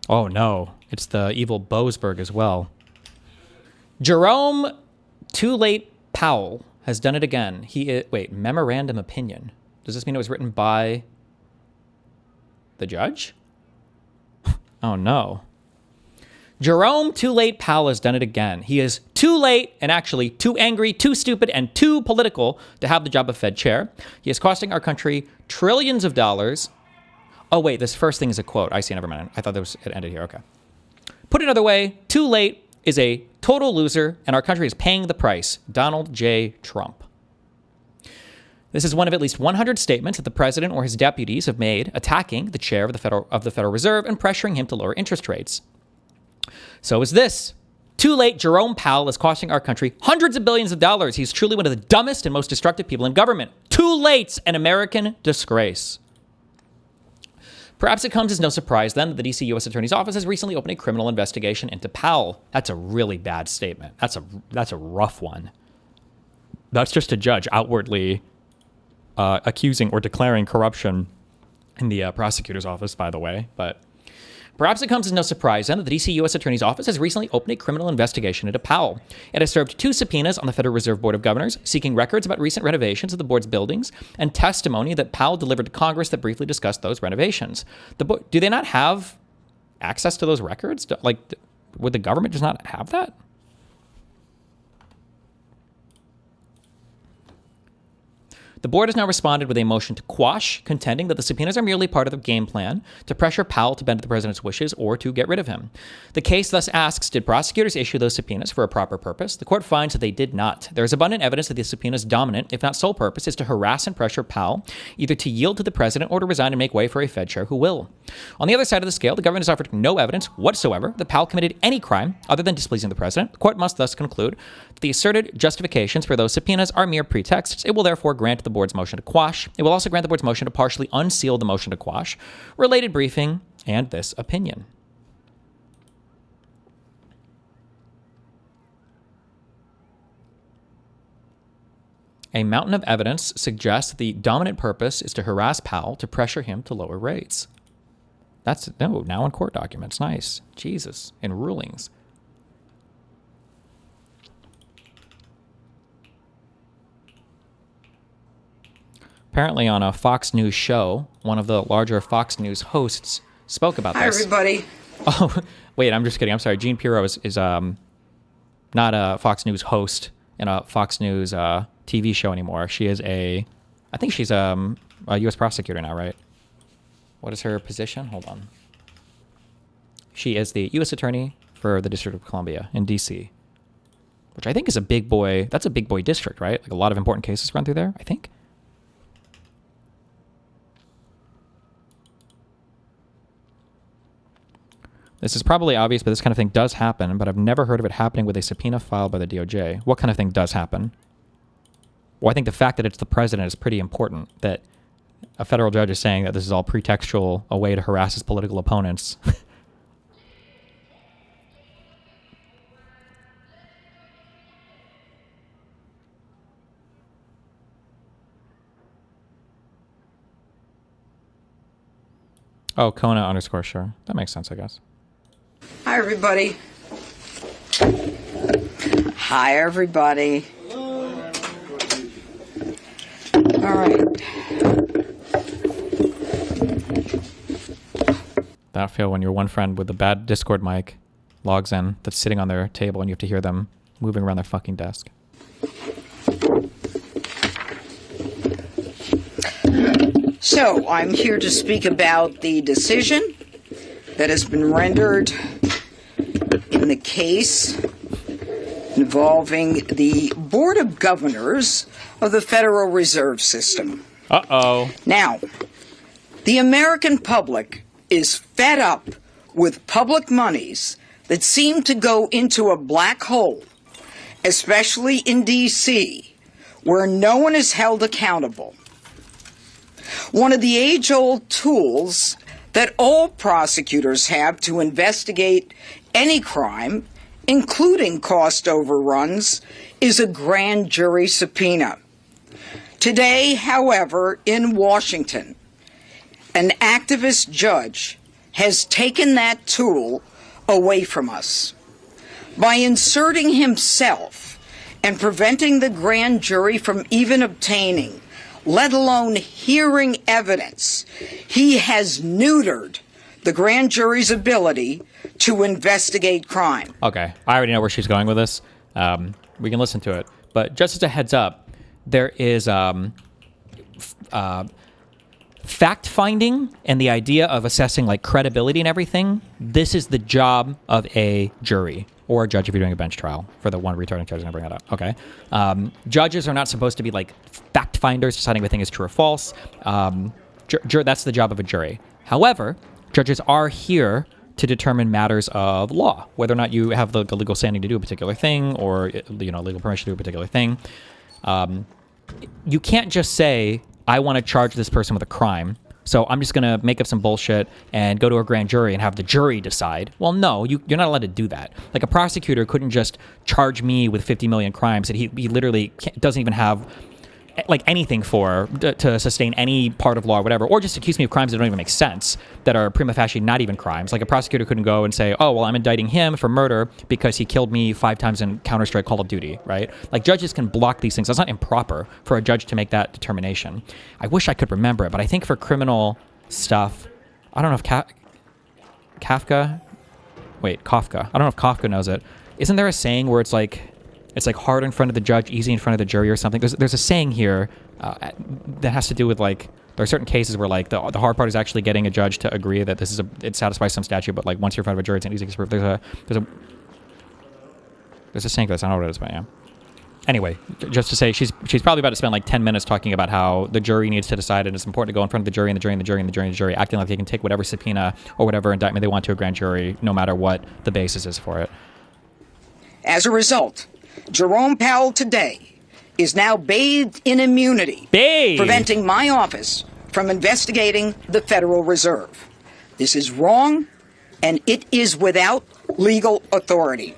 Oh, no. It's the evil Boasberg as well. Jerome Too Late Powell has done it again. Wait, memorandum opinion. Does this mean it was written by the judge? Oh, no. Jerome Too Late Powell has done it again. He is too late and actually too angry, too stupid, and too political to have the job of Fed chair. He is costing our country trillions of dollars. Oh, wait, this first thing is a quote. I see, never mind. I thought it ended here. Okay. Put another way, too late is a total loser, and our country is paying the price. Donald J. Trump. This is one of at least 100 statements that the president or his deputies have made attacking the chair of the Federal Reserve and pressuring him to lower interest rates. So is this. Too late, Jerome Powell is costing our country hundreds of billions of dollars. He's truly one of the dumbest and most destructive people in government. Too late, an American disgrace. Perhaps it comes as no surprise, then, that the D.C. U.S. Attorney's Office has recently opened a criminal investigation into Powell. That's a really bad statement. That's a rough one. That's just a judge outwardly accusing or declaring corruption in the prosecutor's office, by the way. But perhaps it comes as no surprise, then, that the D.C. U.S. Attorney's Office has recently opened a criminal investigation into Powell. It has served 2 subpoenas on the Federal Reserve Board of Governors, seeking records about recent renovations of the board's buildings and testimony that Powell delivered to Congress that briefly discussed those renovations. Do they not have access to those records? Would the government just not have that? The board has now responded with a motion to quash, contending that the subpoenas are merely part of the game plan to pressure Powell to bend to the president's wishes or to get rid of him. The case thus asks, did prosecutors issue those subpoenas for a proper purpose? The court finds that they did not. There is abundant evidence that the subpoena's dominant, if not sole purpose, is to harass and pressure Powell, either to yield to the president or to resign and make way for a Fed chair who will. On the other side of the scale, the government has offered no evidence whatsoever that Powell committed any crime other than displeasing the president. The court must thus conclude that the asserted justifications for those subpoenas are mere pretexts. It will therefore grant the board's motion to quash. It will also grant the board's motion to partially unseal the motion to quash, related briefing, and this opinion. A mountain of evidence suggests that the dominant purpose is to harass Powell to pressure him to lower rates. Now in court documents. Nice. Jesus. In rulings. Apparently on a Fox News show, one of the larger Fox News hosts spoke about this. Hi, everybody. Oh, wait, I'm just kidding. I'm sorry. Jean Pirro is not a Fox News host in a Fox News TV show anymore. She is I think she's a U.S. prosecutor now, right? What is her position? Hold on. She is the U.S. Attorney for the District of Columbia in D.C., which I think is a big boy. That's a big boy district, right? Like a lot of important cases run through there, I think. This is probably obvious, but this kind of thing does happen, but I've never heard of it happening with a subpoena filed by the DOJ. What kind of thing does happen? Well, I think the fact that it's the president is pretty important, that a federal judge is saying that this is all pretextual, a way to harass his political opponents. Oh, Kona_, sure. That makes sense, I guess. Hi, everybody. Hi, everybody. All right. That feel when your one friend with the bad Discord mic logs in, that's sitting on their table, and you have to hear them moving around their fucking desk. So, I'm here to speak about the decision that has been rendered in the case involving the Board of Governors of the Federal Reserve System. Uh-oh. Now, the American public is fed up with public monies that seem to go into a black hole, especially in D.C., where no one is held accountable. One of the age-old tools that all prosecutors have to investigate any crime, including cost overruns, is a grand jury subpoena. Today, however, in Washington, an activist judge has taken that tool away from us. By inserting himself and preventing the grand jury from even obtaining, let alone hearing evidence, he has neutered the grand jury's ability to investigate crime. Okay, I already know where she's going with this. We can listen to it. But just as a heads up, there is fact-finding and the idea of assessing like credibility and everything. This is the job of a jury or a judge if you're doing a bench trial. For the one retarding judge, I'm going to bring that up. Okay. Judges are not supposed to be like fact-finders deciding if a thing is true or false. That's the job of a jury. However, judges are here to determine matters of law, whether or not you have the legal standing to do a particular thing or legal permission to do a particular thing. You can't just say, I want to charge this person with a crime, so I'm just going to make up some bullshit and go to a grand jury and have the jury decide. Well, no, you're not allowed to do that. Like a prosecutor couldn't just charge me with 50 million crimes that he literally doesn't even have like anything for to sustain any part of law or whatever, or just accuse me of crimes that don't even make sense, that are prima facie not even crimes. Like a prosecutor couldn't go and say, oh, well, I'm indicting him for murder because he killed me 5 times in Counter-Strike Call of Duty, right? Like judges can block these things. That's not improper for a judge to make that determination. I wish I could remember it, but I think for criminal stuff, I don't know if Kafka, I don't know if Kafka knows it. Isn't there a saying where it's like hard in front of the judge, easy in front of the jury or something? There's a saying here that has to do with like, there are certain cases where like the hard part is actually getting a judge to agree that it satisfies some statute, but like once you're in front of a jury, it's an easy case proof. There's a saying for this. I don't know what it is, but yeah. Anyway, just to say, she's probably about to spend like 10 minutes talking about how the jury needs to decide, and it's important to go in front of the jury and the jury and the jury and the jury and the jury, acting like they can take whatever subpoena or whatever indictment they want to a grand jury, no matter what the basis is for it. As a result, Jerome Powell today is now bathed in immunity, preventing my office from investigating the Federal Reserve. This is wrong, and it is without legal authority.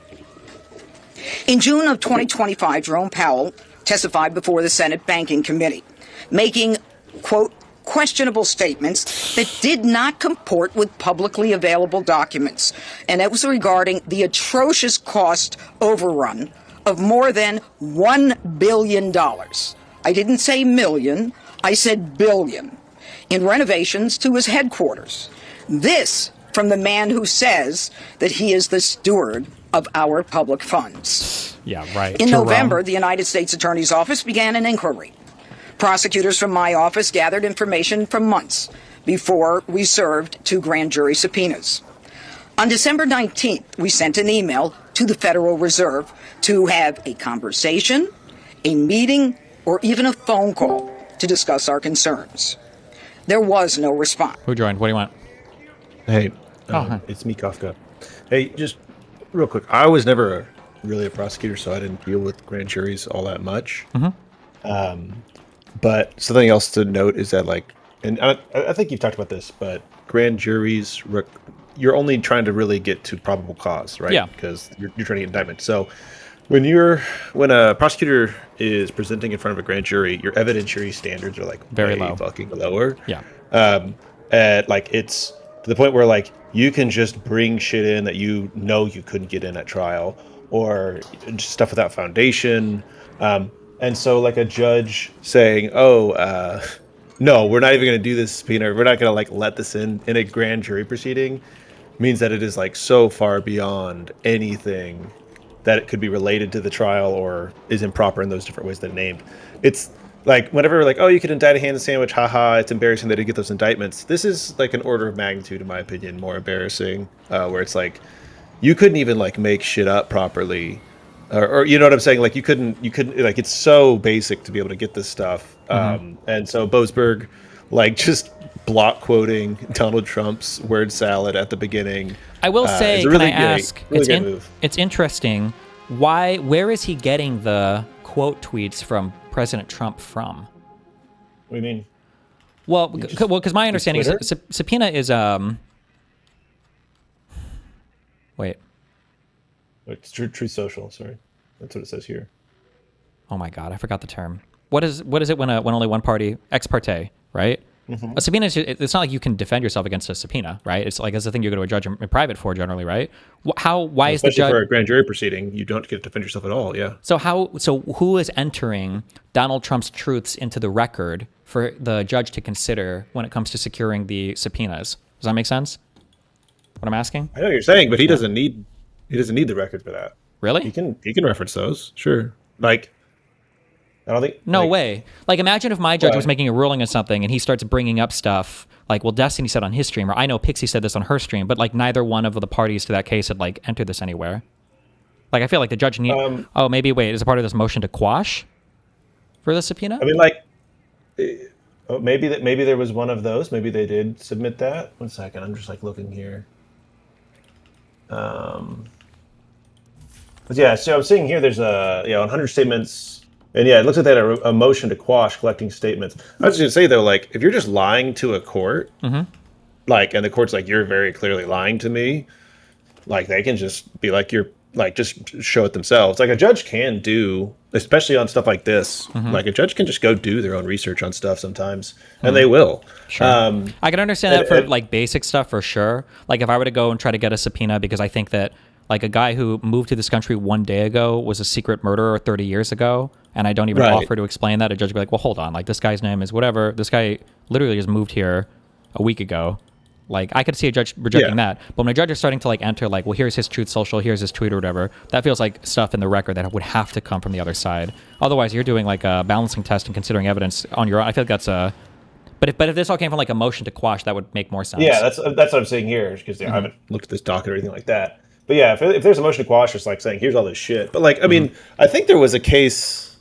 In June of 2025, Jerome Powell testified before the Senate Banking Committee, making, quote, questionable statements that did not comport with publicly available documents, and that was regarding the atrocious cost overrun of more than $1 billion. I didn't say million, I said billion, in renovations to his headquarters. This from the man who says that he is the steward of our public funds. Yeah, right. In November, the United States Attorney's Office began an inquiry. Prosecutors from my office gathered information for months before we served 2 grand jury subpoenas. On December 19th, we sent an email to the Federal Reserve to have a conversation, a meeting, or even a phone call to discuss our concerns. There was no response. Who joined? What do you want? Hey, it's me, Kafka. Hey, just real quick. I was never really a prosecutor, so I didn't deal with grand juries all that much. Mm-hmm. But something else to note is that, like, and I think you've talked about this, but grand juries, you're only trying to really get to probable cause, right? Yeah. Because you're trying to get indictment. So when a prosecutor is presenting in front of a grand jury, your evidentiary standards are like very way low, fucking lower. Yeah. Like it's to the point where like you can just bring shit in that you know you couldn't get in at trial, or just stuff without foundation. And so like a judge saying, no, we're not even going to do this subpoena, we're not going to like let this in a grand jury proceeding, means that it is like so far beyond anything that it could be related to the trial or is improper in those different ways that are named. It's like whenever we're like, oh, you could indict a ham sandwich, haha, it's embarrassing that they get those indictments. This is like an order of magnitude, in my opinion, more embarrassing, where it's like you couldn't even like make shit up properly. Or you know what I'm saying? Like you couldn't like, it's so basic to be able to get this stuff. Mm-hmm. And so Boasberg, like just block quoting Donald Trump's word salad at the beginning. I will say, really can I ask, it's interesting. Where is he getting the quote tweets from President Trump from? What do you mean? Well, because my understanding is subpoena is, wait. It's Truth Social, sorry. That's what it says here. Oh my God, I forgot the term. What is it when only one party, ex parte, right? A subpoena is, it's not like you can defend yourself against a subpoena, right? It's like, it's the thing you go to a judge in private for generally, right? Why is the Especially judge... for a grand jury proceeding, you don't get to defend yourself at all, yeah. So who is entering Donald Trump's truths into the record for the judge to consider when it comes to securing the subpoenas? Does that make sense? What I'm asking? I know what you're saying, but he doesn't need the record for that. Really? He can reference those, sure. Like, I don't think... No like, way. Like, imagine if my judge was making a ruling on something and he starts bringing up stuff like, well, Destiny said on his stream, or I know Pixie said this on her stream, but like neither one of the parties to that case had like entered this anywhere. Like, I feel like the judge need... maybe, wait, is a part of this motion to quash for the subpoena? I mean, like, maybe there was one of those. Maybe they did submit that. 1 second, I'm just like looking here. But yeah, so I'm seeing here there's 100 statements, and yeah, it looks like they had a motion to quash collecting statements. I was just gonna say though, like, if you're just lying to a court, like, and the court's like, you're very clearly lying to me, like, they can just be like, you're like, just show it themselves. Like, a judge can do, especially on stuff like this, like, a judge can just go do their own research on stuff sometimes, and they will. Sure. I can understand that for like basic stuff for sure. Like, if I were to go and try to get a subpoena because I think that like a guy who moved to this country 1 day ago was a secret murderer 30 years ago, and I don't even offer to explain that, a judge would be like, well, hold on, like, this guy's name is whatever. This guy literally just moved here a week ago. Like, I could see a judge rejecting that. But when a judge is starting to like enter like, well, here's his Truth Social, here's his tweet or whatever, that feels like stuff in the record that would have to come from the other side. Otherwise, you're doing like a balancing test and considering evidence on your own. I feel like that's a... But if this all came from like a motion to quash, that would make more sense. Yeah, that's what I'm saying here, because I haven't looked at this docket or anything like that. But yeah, if there's a motion to quash, it's like saying, here's all this shit. But like, I mean, I think there was a case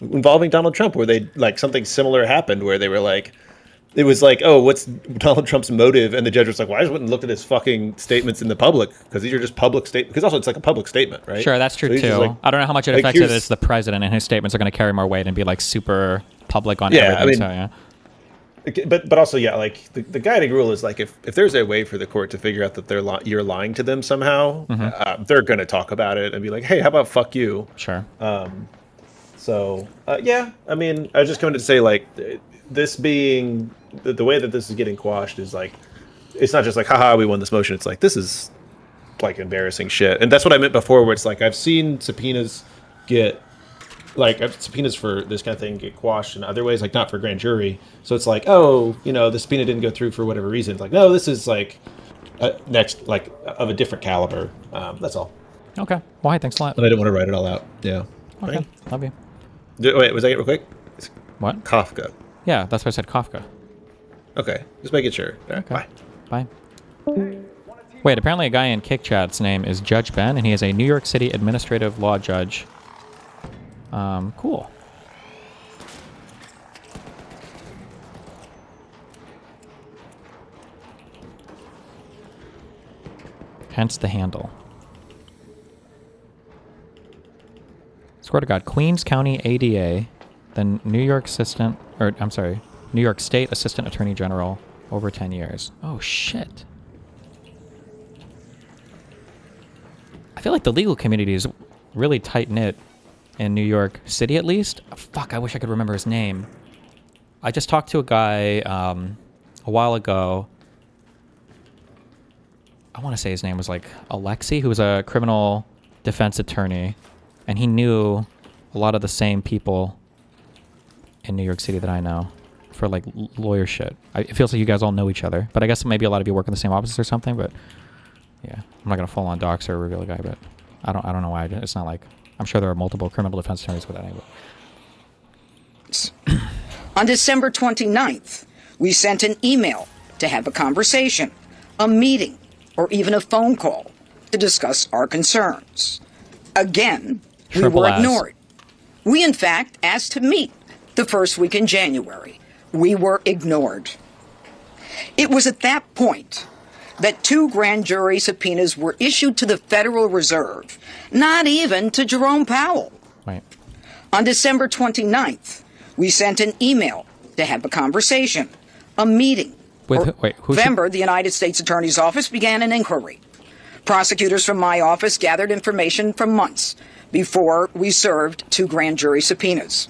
involving Donald Trump where they, like, something similar happened where they were like, it was like, oh, what's Donald Trump's motive? And the judge was like, well, I just wouldn't look at his fucking statements in the public, because these are just public statements. Because also it's like a public statement, right? Sure, that's true too. Like, I don't know how much it affects it. It's the president, and his statements are going to carry more weight and be like super public on everything. I mean, But also, yeah, like the guiding rule is like, if there's a way for the court to figure out that you're lying to them somehow, they're going to talk about it and be like, hey, how about fuck you? Sure. Yeah, I mean, I was just going to say, like, this being the way that this is getting quashed is like, it's not just like, haha, we won this motion. It's like, this is like embarrassing shit. And that's what I meant before, where it's like, I've seen subpoenas subpoenas for this kind of thing get quashed in other ways, like not for grand jury. So it's like, oh, the subpoena didn't go through for whatever reason. It's like, no, this is like next, like, of a different caliber. That's all. Okay. Well, thanks a lot. And I didn't want to write it all out. Yeah. Okay. Right. Love you. Wait, was that it real quick? What? Kafka. Yeah, that's why I said Kafka. Okay. Just making sure. Right, okay. Bye. Wait, apparently a guy in Kick Chat's name is Judge Ben, and he is a New York City administrative law judge. Cool. Hence the handle. Swear to God, Queens County ADA, then New York State Assistant Attorney General, over 10 years. Oh, shit. I feel like the legal community is really tight-knit in New York City, at least. Fuck, I wish I could remember his name. I just talked to a guy a while ago. I want to say his name was like Alexi, who was a criminal defense attorney, and he knew a lot of the same people in New York City that I know for like lawyer shit. It feels like you guys all know each other, but I guess maybe a lot of you work in the same offices or something. But yeah, I'm not gonna full on dox or reveal a guy, but I don't know why. It's not like, I'm sure there are multiple criminal defense attorneys with that anyway. On December 29th, we sent an email to have a conversation, a meeting, or even a phone call to discuss our concerns. Again, we were ignored. We, in fact, asked to meet the first week in January. We were ignored. It was at that point that 2 grand jury subpoenas were issued to the Federal Reserve, not even to Jerome Powell. Right. On December 29th, we sent an email to have a conversation, a meeting. November, the United States Attorney's Office began an inquiry. Prosecutors from my office gathered information from months before we served 2 grand jury subpoenas.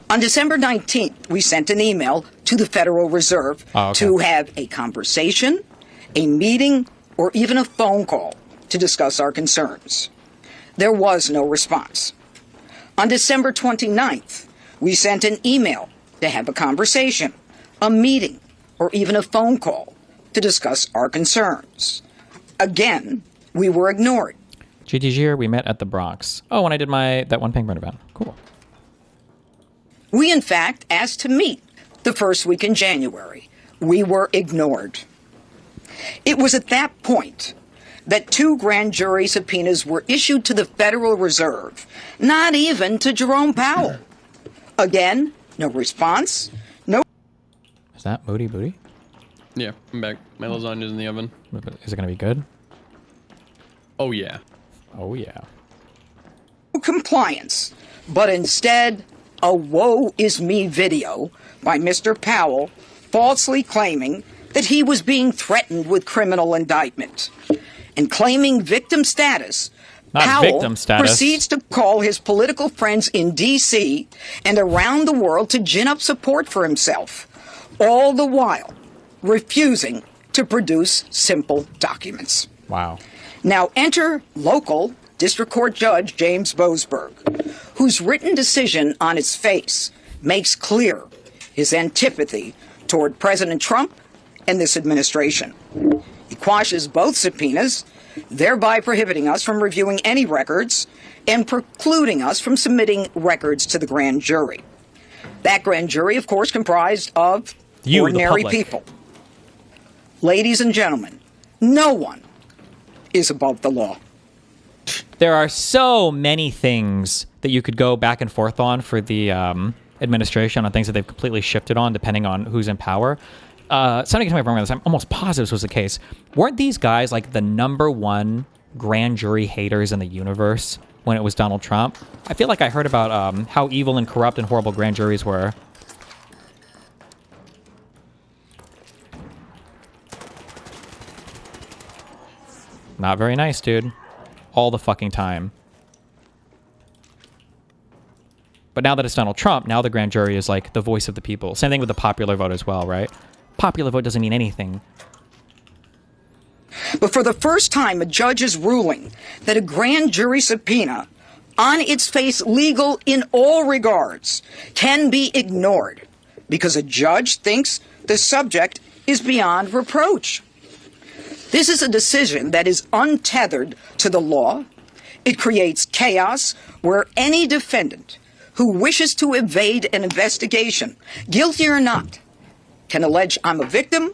On December 19th, we sent an email to the Federal Reserve to have a conversation, a meeting, or even a phone call to discuss our concerns. There was no response. On December 29th, we sent an email to have a conversation, a meeting, or even a phone call to discuss our concerns. Again, we were ignored. GTG, we met at the Bronx. Oh, when I did that one Penguin event. Cool. We, in fact, asked to meet the first week in January. We were ignored. It was at that point that 2 grand jury subpoenas were issued to the Federal Reserve, not even to Jerome Powell. Again, no response, no... Is that Moody Booty? Yeah, I'm back. My lasagna's in the oven. Is it going to be good? Oh, yeah. Oh, yeah. Compliance, but instead, a woe is me video by Mr. Powell falsely claiming that he was being threatened with criminal indictment. And claiming victim status, Powell proceeds to call his political friends in D.C. and around the world to gin up support for himself, all the while refusing to produce simple documents. Wow. Now enter local District Court Judge James Boasberg, whose written decision on its face makes clear his antipathy toward President Trump and this administration. He quashes both subpoenas, thereby prohibiting us from reviewing any records and precluding us from submitting records to the grand jury. That grand jury, of course, comprised of ordinary people. Ladies and gentlemen, no one is above the law. There are so many things that you could go back and forth on for the administration on things that they've completely shifted on depending on who's in power. Somebody can tell me if I'm wrong on this. I'm almost positive this was the case. Weren't these guys like the #1 grand jury haters in the universe when it was Donald Trump? I feel like I heard about how evil and corrupt and horrible grand juries were. Not very nice, dude. All the fucking time. But now that it's Donald Trump, now the grand jury is like the voice of the people. Same thing with the popular vote as well, right? Popular vote doesn't mean anything. But for the first time, a judge is ruling that a grand jury subpoena, on its face legal in all regards, can be ignored because a judge thinks the subject is beyond reproach. This is a decision that is untethered to the law. It creates chaos where any defendant who wishes to evade an investigation, guilty or not, can allege I'm a victim,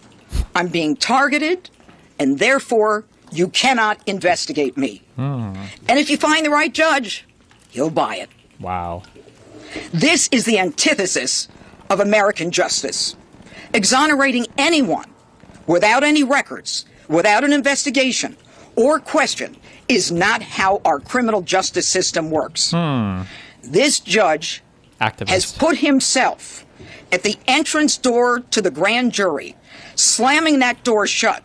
I'm being targeted, and therefore you cannot investigate me. And if you find the right judge, he'll buy it. Wow. This is the antithesis of American justice. Exonerating anyone without any records, without an investigation or question, is not how our criminal justice system works. This judge has put himself at the entrance door to the grand jury, slamming that door shut,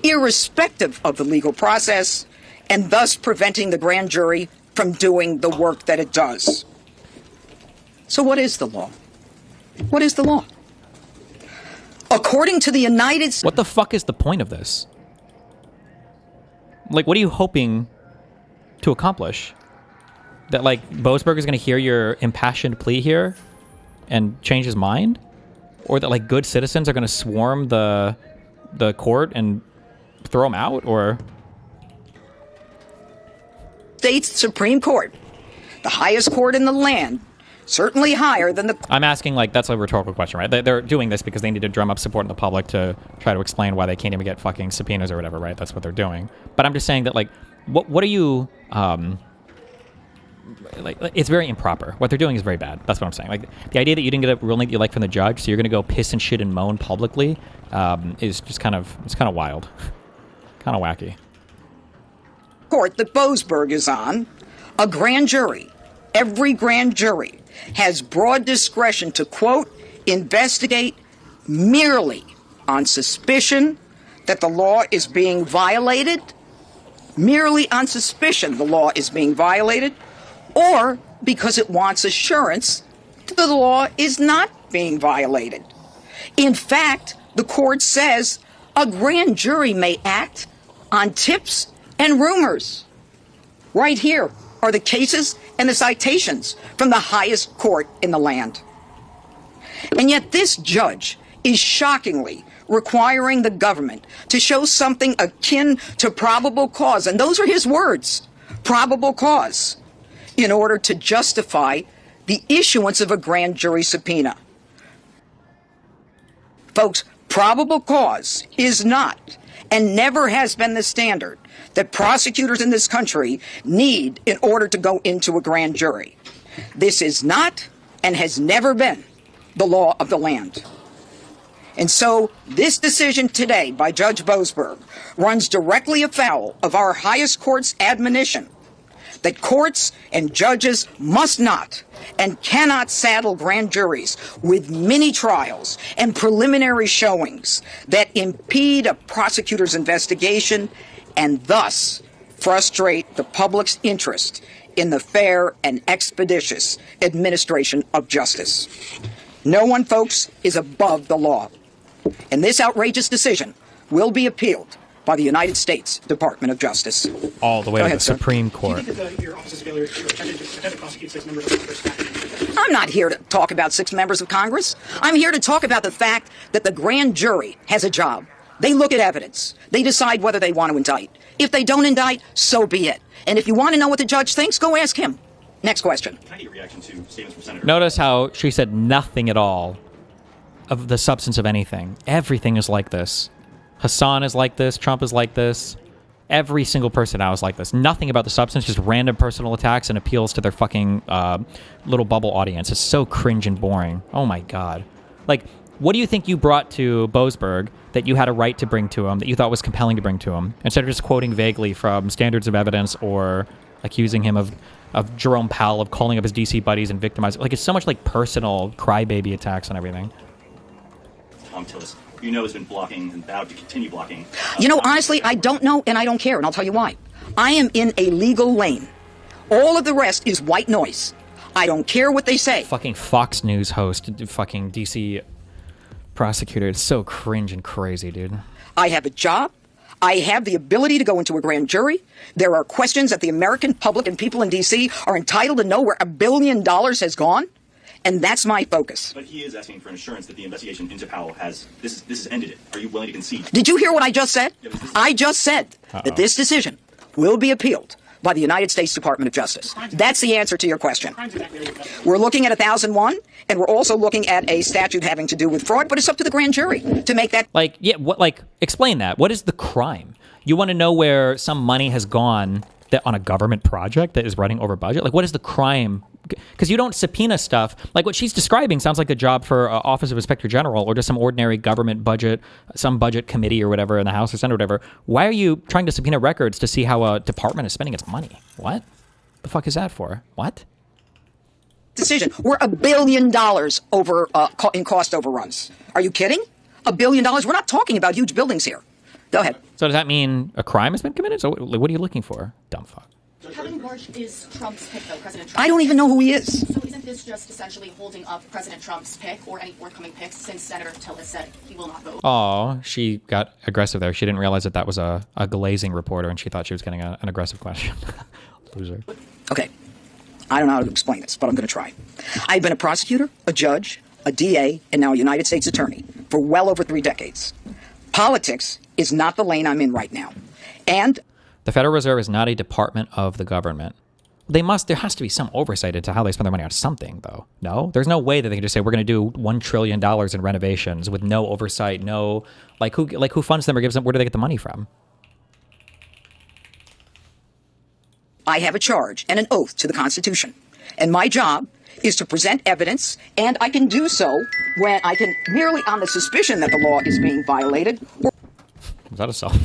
irrespective of the legal process, and thus preventing the grand jury from doing the work that it does. So what is the law? What is the law? According to the United States... What the fuck is the point of this? Like, what are you hoping to accomplish? That, like, Boasberg is going to hear your impassioned plea here and change his mind? Or that, like, good citizens are going to swarm the court and throw him out? Or... States Supreme Court, the highest court in the land, certainly higher than the... I'm asking, like, that's a rhetorical question, right? They're doing this because they need to drum up support in the public to try to explain why they can't even get fucking subpoenas or whatever, right? That's what they're doing. But I'm just saying that, like, what are you... like, it's very improper. What they're doing is very bad. That's what I'm saying. Like, the idea that you didn't get a ruling that you like from the judge, so you're going to go piss and shit and moan publicly, is just kind of... It's kind of wild. Kind of wacky. Court that Boasberg is on, a grand jury, every grand jury, has broad discretion to, quote, investigate merely on suspicion that the law is being violated, merely on suspicion the law is being violated, or because it wants assurance The law is not being violated. In fact, the court says a grand jury may act on tips and rumors. Right here are the cases and the citations from the highest court in the land. And yet this judge is shockingly requiring the government to show something akin to probable cause, and those are his words, probable cause, in order to justify the issuance of a grand jury subpoena. Folks, probable cause is not and never has been the standard that prosecutors in this country need in order to go into a grand jury. This is not and has never been the law of the land. And so this decision today by Judge Boasberg runs directly afoul of our highest court's admonition that courts and judges must not and cannot saddle grand juries with mini trials and preliminary showings that impede a prosecutor's investigation and thus frustrate the public's interest in the fair and expeditious administration of justice. No one, folks, is above the law. And this outrageous decision will be appealed by the United States Department of Justice. All the way to the Supreme Court. I'm not here to talk about 6 members of Congress. I'm here to talk about the fact that the grand jury has a job. They look at evidence. They decide whether they want to indict. If they don't indict, so be it. And if you want to know what the judge thinks, go ask him. Next question. Can I get your reaction to statements from Senator? Notice how she said nothing at all of the substance of anything. Everything is like this. Hassan is like this. Trump is like this. Every single person now is like this. Nothing about the substance, just random personal attacks and appeals to their fucking little bubble audience. It's so cringe and boring. Oh my God. Like, what do you think you brought to Boasberg that you had a right to bring to him, that you thought was compelling to bring to him, instead of just quoting vaguely from standards of evidence or accusing him of Jerome Powell, of calling up his DC buddies and victimizing? Like, it's so much like personal crybaby attacks and everything. Tom Tillis, you know, has been blocking and vowed to continue blocking. You know, honestly, I don't know and I don't care, and I'll tell you why. I am in a legal lane. All of the rest is white noise. I don't care what they say. Fucking Fox News host, fucking DC prosecutor. It's so cringe and crazy, dude. I have a job. I have the ability to go into a grand jury. There are questions that the American public and people in D.C. are entitled to know where $1 billion has gone. And that's my focus. But he is asking for an assurance that the investigation into Powell has ended it. Are you willing to concede? Did you hear what I just said? I just said that this decision will be appealed by the United States Department of Justice. That's the answer to your question. We're looking at 1001, and we're also looking at a statute having to do with fraud, but it's up to the grand jury to make that. Like, yeah, what? Like, explain that. What is the crime? You want to know where some money has gone that on a government project that is running over budget? Like, what is the crime? Because you don't subpoena stuff. Like, what she's describing sounds like a job for Office of Inspector General or just some ordinary government budget, some budget committee or whatever in the House or Senate or whatever. Why are you trying to subpoena records to see how a department is spending its money? What the fuck is that for? What? Decision. We're $1 billion over in cost overruns. Are you kidding? $1 billion? We're not talking about huge buildings here. Go ahead. So does that mean a crime has been committed? So what are you looking for? Dumb fuck. Kevin Warsh is Trump's pick, though, President Trump. I don't even know who he is. So isn't this just essentially holding up President Trump's pick or any forthcoming picks, since Senator Tillis said he will not vote? Oh, she got aggressive there. She didn't realize that was a glazing reporter, and she thought she was getting an aggressive question. Loser. Okay. I don't know how to explain this, but I'm going to try. I've been a prosecutor, a judge, a DA, and now a United States attorney for well over 3 decades. Politics is not the lane I'm in right now. And the Federal Reserve is not a department of the government. There has to be some oversight into how they spend their money on something, though. No? There's no way that they can just say, we're going to do $1 trillion in renovations with no oversight, no... who funds them or gives them... Where do they get the money from? I have a charge and an oath to the Constitution. And my job is to present evidence, and I can do so when I can merely on the suspicion that the law is being violated. Is that a self?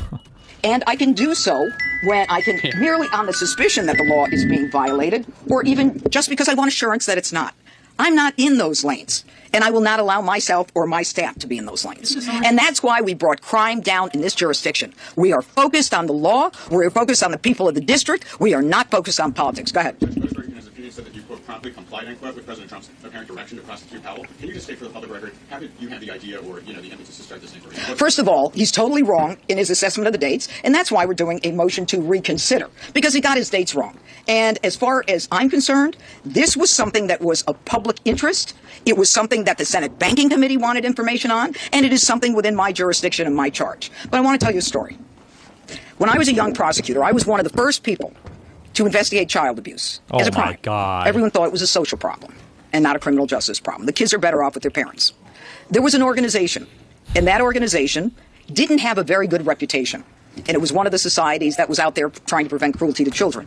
And I can do so when I can merely on the suspicion that the law is being violated, or even just because I want assurance that it's not. I'm not in those lanes, and I will not allow myself or my staff to be in those lanes. And that's why we brought crime down in this jurisdiction. We are focused on the law. We're focused on the people of the district. We are not focused on politics. Go ahead. Judge Boasberg has repeatedly said that you, quote, promptly complied, unquote, with President Trump's apparent direction to prosecute Powell. Can you just state for the public record, how did you have the idea or, the impetus to start this inquiry? First of all, he's totally wrong in his assessment of the dates, and that's why we're doing a motion to reconsider, because he got his dates wrong. And as far as I'm concerned, this was something that was of public interest. It was something that the Senate Banking Committee wanted information on, and it is something within my jurisdiction and my charge. But I want to tell you a story. When I was a young prosecutor, I was one of the first people to investigate child abuse as a crime. Oh, my God. Everyone thought it was a social problem and not a criminal justice problem. The kids are better off with their parents. There was an organization, and that organization didn't have a very good reputation. And it was one of the societies that was out there trying to prevent cruelty to children.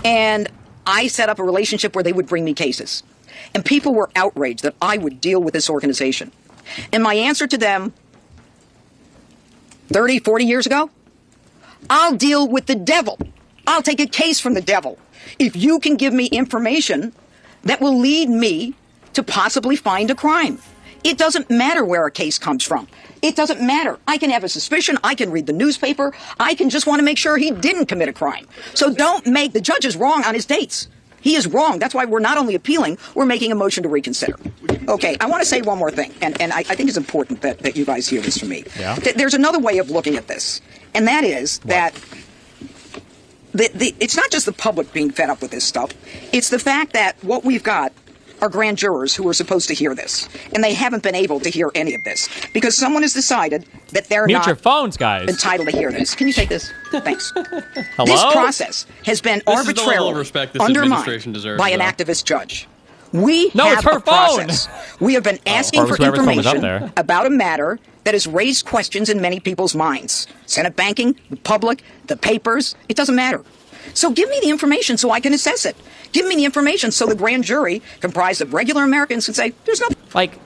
And I set up a relationship where they would bring me cases. And people were outraged that I would deal with this organization. And my answer to them 30, 40 years ago, I'll deal with the devil. I'll take a case from the devil if you can give me information that will lead me to possibly find a crime. It doesn't matter where a case comes from. It doesn't matter. I can have a suspicion. I can read the newspaper. I can just want to make sure he didn't commit a crime. So don't make the judge is wrong on his dates. He is wrong. That's why we're not only appealing, we're making a motion to reconsider. Okay, I want to say one more thing, and I think it's important that you guys hear this from me. Yeah. There's another way of looking at this, and that is that it's not just the public being fed up with this stuff. It's the fact that what we've got are grand jurors who are supposed to hear this, and they haven't been able to hear any of this because someone has decided that they're Mute not your phones, guys. entitled to hear this. Can you take this? Thanks. Hello? This process has been This is the level of arbitrarily respect this administration undermined deserves, by an though. activist judge. We No, have it's her a process. We have been asking Or for whoever's phone was up information there. about a matter that has raised questions in many people's minds. Senate banking, the public, the papers, it doesn't matter. So give me the information so I can assess it. Give me the information so the grand jury, comprised of regular Americans, can say, there's nothing. Like,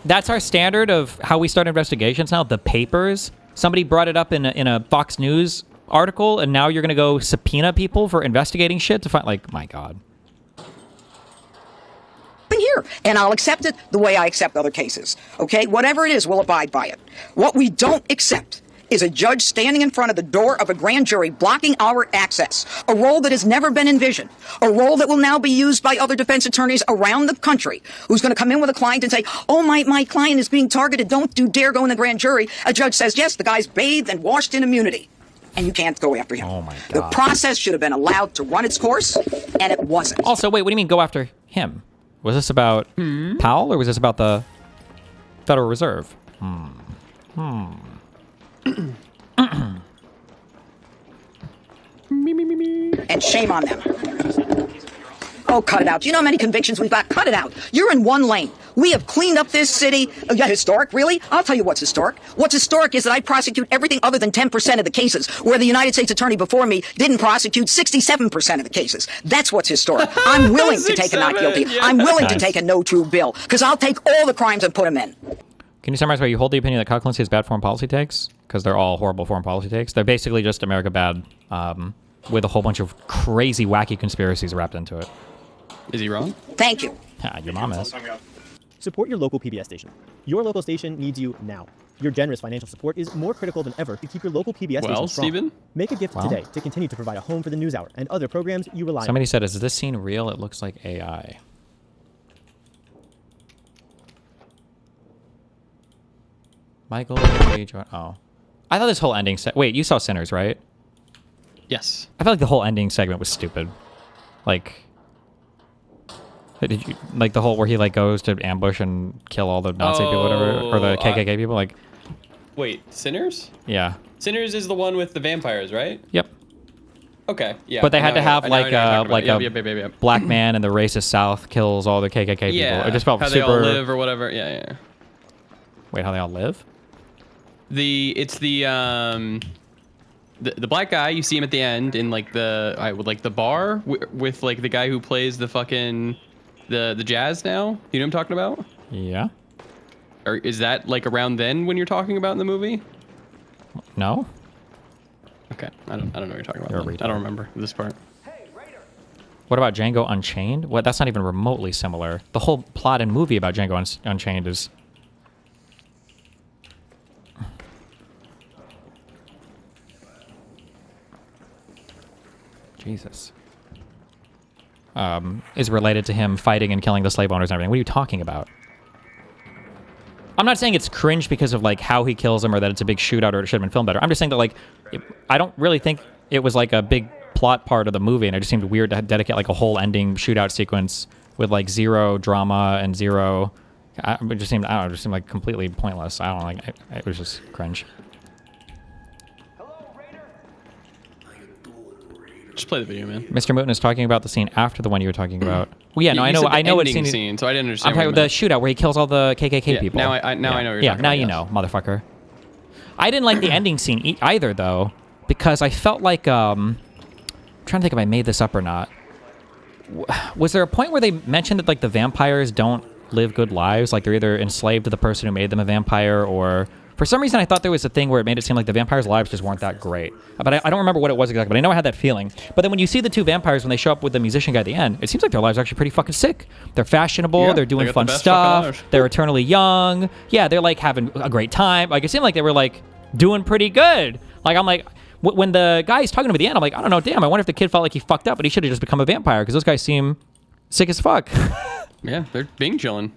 that's our standard of how we start investigations now. The papers. Somebody brought it up in a Fox News article, and now you're going to go subpoena people for investigating shit to find, like, my God. Here, and I'll accept it the way I accept other cases. Okay? Whatever it is, we'll abide by it. What we don't accept is a judge standing in front of the door of a grand jury blocking our access, a role that has never been envisioned, a role that will now be used by other defense attorneys around the country who's going to come in with a client and say, oh, my client is being targeted, don't you dare go in the grand jury. A judge says, yes, the guy's bathed and washed in immunity, and you can't go after him. Oh, my The God. process should have been allowed to run its course, and it wasn't. Also, wait, what do you mean go after him? Was this about Powell, or was this about the Federal Reserve? And shame on them. Oh, cut it out. Do you know how many convictions we've got? Cut it out. You're in one lane. We have cleaned up this city. Yeah, historic, really? I'll tell you what's historic. What's historic is that I prosecute everything other than 10% of the cases, where the United States attorney before me didn't prosecute 67% of the cases. That's what's historic. I'm willing to take a not guilty. Yeah. I'm willing to Nice. take a no true bill, because I'll take all the crimes and put them in. Can you summarize why you hold the opinion that Kyle Clancy has bad foreign policy takes? Because they're all horrible foreign policy takes. They're basically just America bad, with a whole bunch of crazy, wacky conspiracies wrapped into it. Is he wrong? Thank you. Yeah, your mom is. Support your local PBS station. Your local station needs you now. Your generous financial support is more critical than ever to keep your local PBS Well, station strong. Stephen? Make a gift Well. today to continue to provide a home for the NewsHour and other programs you rely Somebody on. said, is this scene real? It looks like AI. Michael J. Jordan. Oh. I thought this whole ending wait, you saw Sinners, right? Yes. I feel like the whole ending segment was stupid. Like, did you like the whole where he like goes to ambush and kill all the Nazi people, whatever, or the KKK people? Like, Wait, Sinners? yeah, Sinners is the one with the vampires, right? yep. Okay, yeah. But they had Now to I- have I know like what you're talking about. like Yep, a yep. black man in the racist South kills all the KKK Yeah, people. It just felt how super. they all live or whatever. Yeah. Wait, how they all live? It's the black guy, you see him at the end in like the bar with like the guy who plays the fucking the jazz now. You know what I'm talking about? Yeah. Or is that like around then when you're talking about in the movie? No. Okay, I don't know what you're talking about. You're a then. retard. I don't remember this part. What about Django Unchained? What? That's not even remotely similar. The whole plot and movie about Django Unchained is. Jesus. is related to him fighting and killing the slave owners and everything. What are you talking about? I'm not saying it's cringe because of like how he kills them or that it's a big shootout or it should have been filmed better. I'm just saying that like I don't really think it was like a big plot part of the movie, and it just seemed weird to dedicate like a whole ending shootout sequence with like zero drama and zero. It just seemed, I don't know, it just seemed like completely pointless. I don't know, like it was just cringe. Just play the video, man. Mr. Mooten is talking about the scene after the one you were talking about. Well, yeah, no, You said I know what ending scene. so I didn't understand. I'm talking what about the shootout where he kills all the KKK Yeah, people. now I know what you're Yeah, talking now about, you yes. know, motherfucker. I didn't like the ending scene either, though, because I felt like I'm trying to think if I made this up or not. Was there a point where they mentioned that like the vampires don't live good lives? Like they're either enslaved to the person who made them a vampire, or for some reason I thought there was a thing where it made it seem like the vampires' lives just weren't that great. But I don't remember what it was exactly, but I know I had that feeling. But then when you see the two vampires when they show up with the musician guy at the end, it seems like their lives are actually pretty fucking sick. They're fashionable, Yeah, they're doing they got fun the best fucking stuff, lives. they're eternally young. Yeah, they're like having a great time. Like it seemed like they were like doing pretty good. Like I'm like, when the guy's talking to him at the end, I'm like, I don't know, damn, I wonder if the kid felt like he fucked up, but he should have just become a vampire, because those guys seem sick as fuck. Yeah, they're being chilling.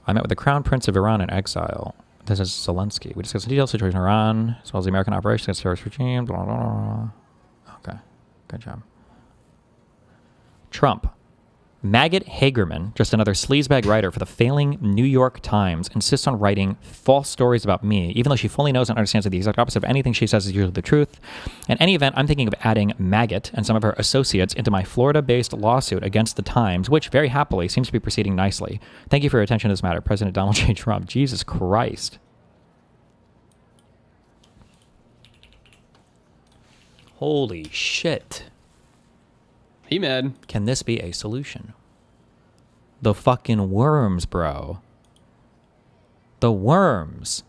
I met with the Crown Prince of Iran in exile. This is Zelensky. We discussed the detailed situation in Iran, as well as the American operation against terrorist regime. Blah, blah, blah. Okay, good job. Trump. Maggot Hagerman, just another sleazebag writer for the failing New York Times, insists on writing false stories about me, even though she fully knows and understands that the exact opposite of anything she says is usually the truth. In any event, I'm thinking of adding Maggot and some of her associates into my Florida-based lawsuit against the Times, which, very happily, seems to be proceeding nicely. Thank you for your attention to this matter. President Donald J. Trump. Jesus Christ. Holy shit. He mad. Can this be a solution? The fucking worms, bro. The worms.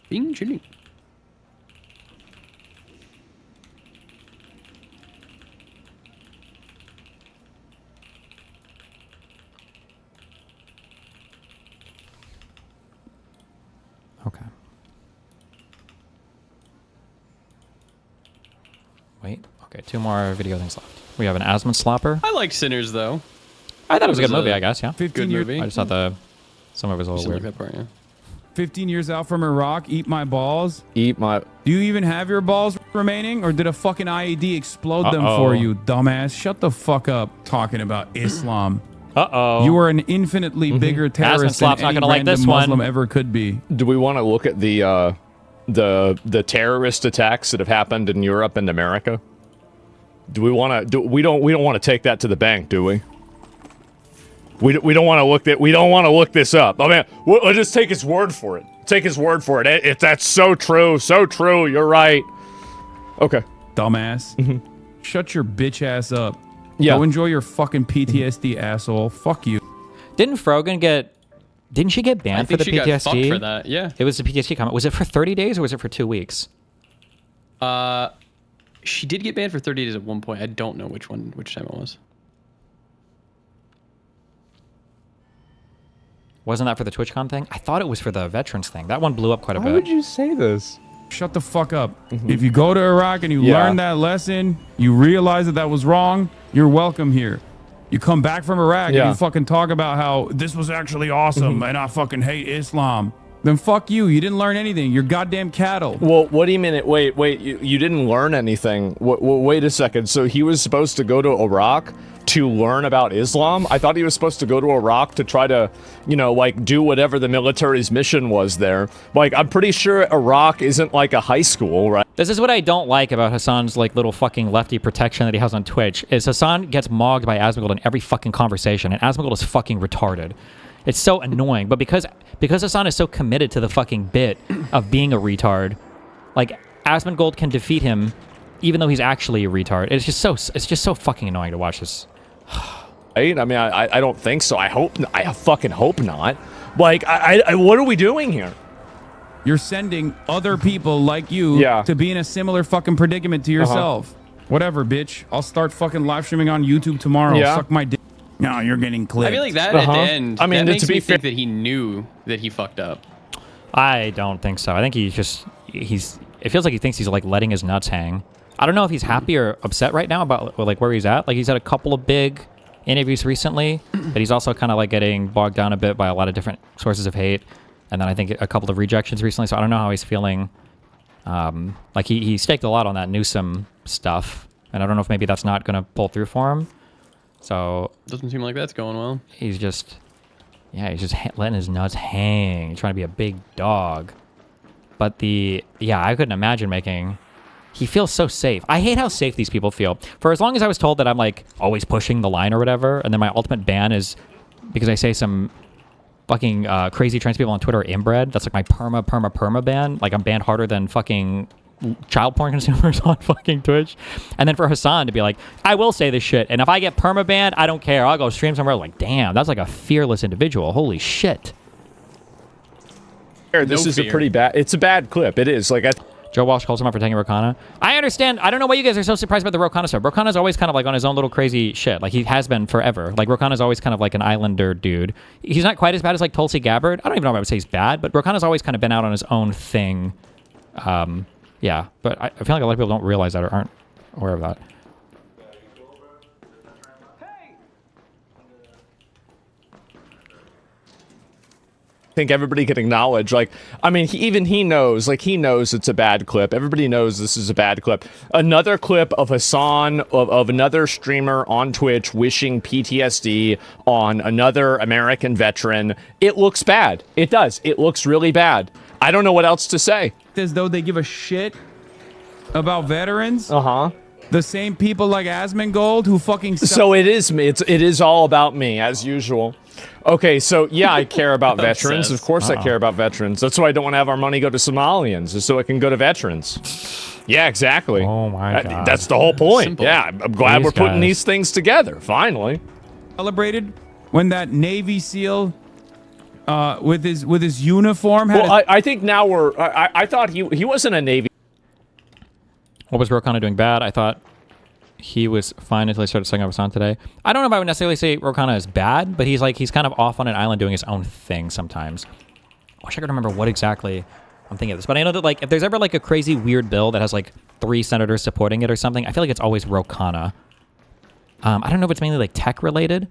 Being chilling. Okay. Wait. Okay, two more video things left. We have an Asmon Slopper. I like Sinners though. I thought it was a good was movie, a I guess, yeah. 15 Good years, movie. I just thought some of it was a Just little like weird. that part, yeah. 15 years out from Iraq, eat my balls. Eat my. Do you even have your balls remaining, or did a fucking IED explode them Uh-oh. for you, dumbass? Shut the fuck up talking about Islam. Uh-oh. You are an infinitely bigger terrorist than Slop's not any gonna like random this one. Muslim ever could be. Do we want to look at the terrorist attacks that have happened in Europe and America? Do we want to? We don't want to take that to the bank, do we? We don't want to look that. We don't want to look this up. I mean, we'll just take his word for it. Take his word for it. If that's so true, you're right. Okay. Dumbass. Shut your bitch ass up. Yeah. Go enjoy your fucking PTSD, asshole. Fuck you. Didn't didn't she get I banned for think the she got PTSD? fucked for that. Yeah. It was the PTSD comment. Was it for 30 days or was it for 2 weeks? She did get banned for 30 days at one point. I don't know which time it was. Wasn't that for the TwitchCon thing? I thought it was for the veterans thing. That one blew up quite a Why bit. would you say this? Shut the fuck up. If you go to Iraq and you Yeah. learn that lesson, you realize that was wrong, you're welcome here. You come back from Iraq and Yeah. you fucking talk about how this was actually awesome and I fucking hate Islam. Then fuck you. You didn't learn anything. You're goddamn cattle. Well, what do you mean? Wait, you didn't learn anything. Wait a second. So he was supposed to go to Iraq to learn about Islam? I thought he was supposed to go to Iraq to try to, like, do whatever the military's mission was there. Like, I'm pretty sure Iraq isn't like a high school, right? This is what I don't like about Hassan's like little fucking lefty protection that he has on Twitch, is Hassan gets mogged by Asmongold in every fucking conversation, and Asmongold is fucking retarded. It's so annoying. But because Hassan is so committed to the fucking bit of being a retard, like Asmongold can defeat him even though he's actually a retard. It's just so fucking annoying to watch this. Right? I mean, I don't think so. I fucking hope not. Like, what are we doing here? You're sending other people like you to be in a similar fucking predicament to yourself. Whatever, bitch. I'll start fucking live streaming on YouTube tomorrow. Suck my dick. No, you're getting clipped. I feel like that at the end. I mean, that makes to be me fair, think that he knew that he fucked up. I don't think so. I think it feels like he thinks he's like letting his nuts hang. I don't know if he's happy or upset right now about like where he's at. Like he's had a couple of big interviews recently, but he's also kind of like getting bogged down a bit by a lot of different sources of hate. And then I think a couple of rejections recently. So I don't know how he's feeling. Like he staked a lot on that Newsom stuff. And I don't know if maybe that's not going to pull through for him. So Doesn't seem like that's going well. He's just letting his nuts hang, trying to be a big dog. But I couldn't imagine he feels so safe. I hate how safe these people feel. For as long as I was told that I'm like always pushing the line or whatever, and then my ultimate ban is because I say some fucking crazy trans people on Twitter are inbred. That's like my perma ban. Like I'm banned harder than fucking child porn consumers on fucking Twitch. And then for Hassan to be like, I will say this shit, and if I get perma banned, I don't care. I'll go stream somewhere. Like, damn, that's like a fearless individual. Holy shit. This is a pretty bad. It's a bad clip. It is like Joe Walsh calls him out for taking Rokana. I understand. I don't know why you guys are so surprised about the Rokana stuff. Rokana's always kind of like on his own little crazy shit. Like he has been forever. Like Rokana's always kind of like an islander dude. He's not quite as bad as like Tulsi Gabbard. I don't even know if I would say he's bad, but Rokana's always kind of been out on his own thing. Yeah, but I feel like a lot of people don't realize that or aren't aware of that. I think everybody can acknowledge, like, I mean, he knows it's a bad clip. Everybody knows this is a bad clip. Another clip of Hassan, of another streamer on Twitch wishing PTSD on another American veteran. It looks bad. It does. It looks really bad. I don't know what else to say. As though they give a shit about veterans. Uh-huh. The same people like Asmongold who fucking... So it is all about me, as usual. Okay, so yeah, I care about veterans. Of course I care about veterans. That's why I don't want to have our money go to Somalians, is so it can go to veterans. Yeah, exactly. Oh my God. That's the whole point. Simple. Yeah, I'm glad we're putting these things together, finally. Celebrated when that Navy SEAL with his uniform had I think now I thought he wasn't a Navy. What was Rokana doing bad? I thought he was fine until he started setting up Hassan today. I don't know if I would necessarily say Rokana is bad, but he's kind of off on an island doing his own thing sometimes. I wish I could remember what exactly I'm thinking of this. But I know that like if there's ever like a crazy weird bill that has like 3 senators supporting it or something, I feel like it's always Rokana. I don't know if it's mainly like tech related